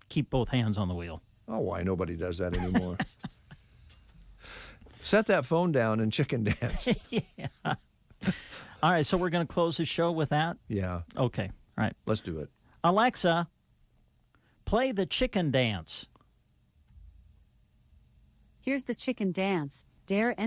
keep both hands on the wheel. Oh, why? Nobody does that anymore. Set that phone down and chicken dance. Yeah. All right, so we're going to close the show with that? Yeah. Okay, all right. Let's do it. Alexa, play the chicken dance. Here's the chicken dance. Dare and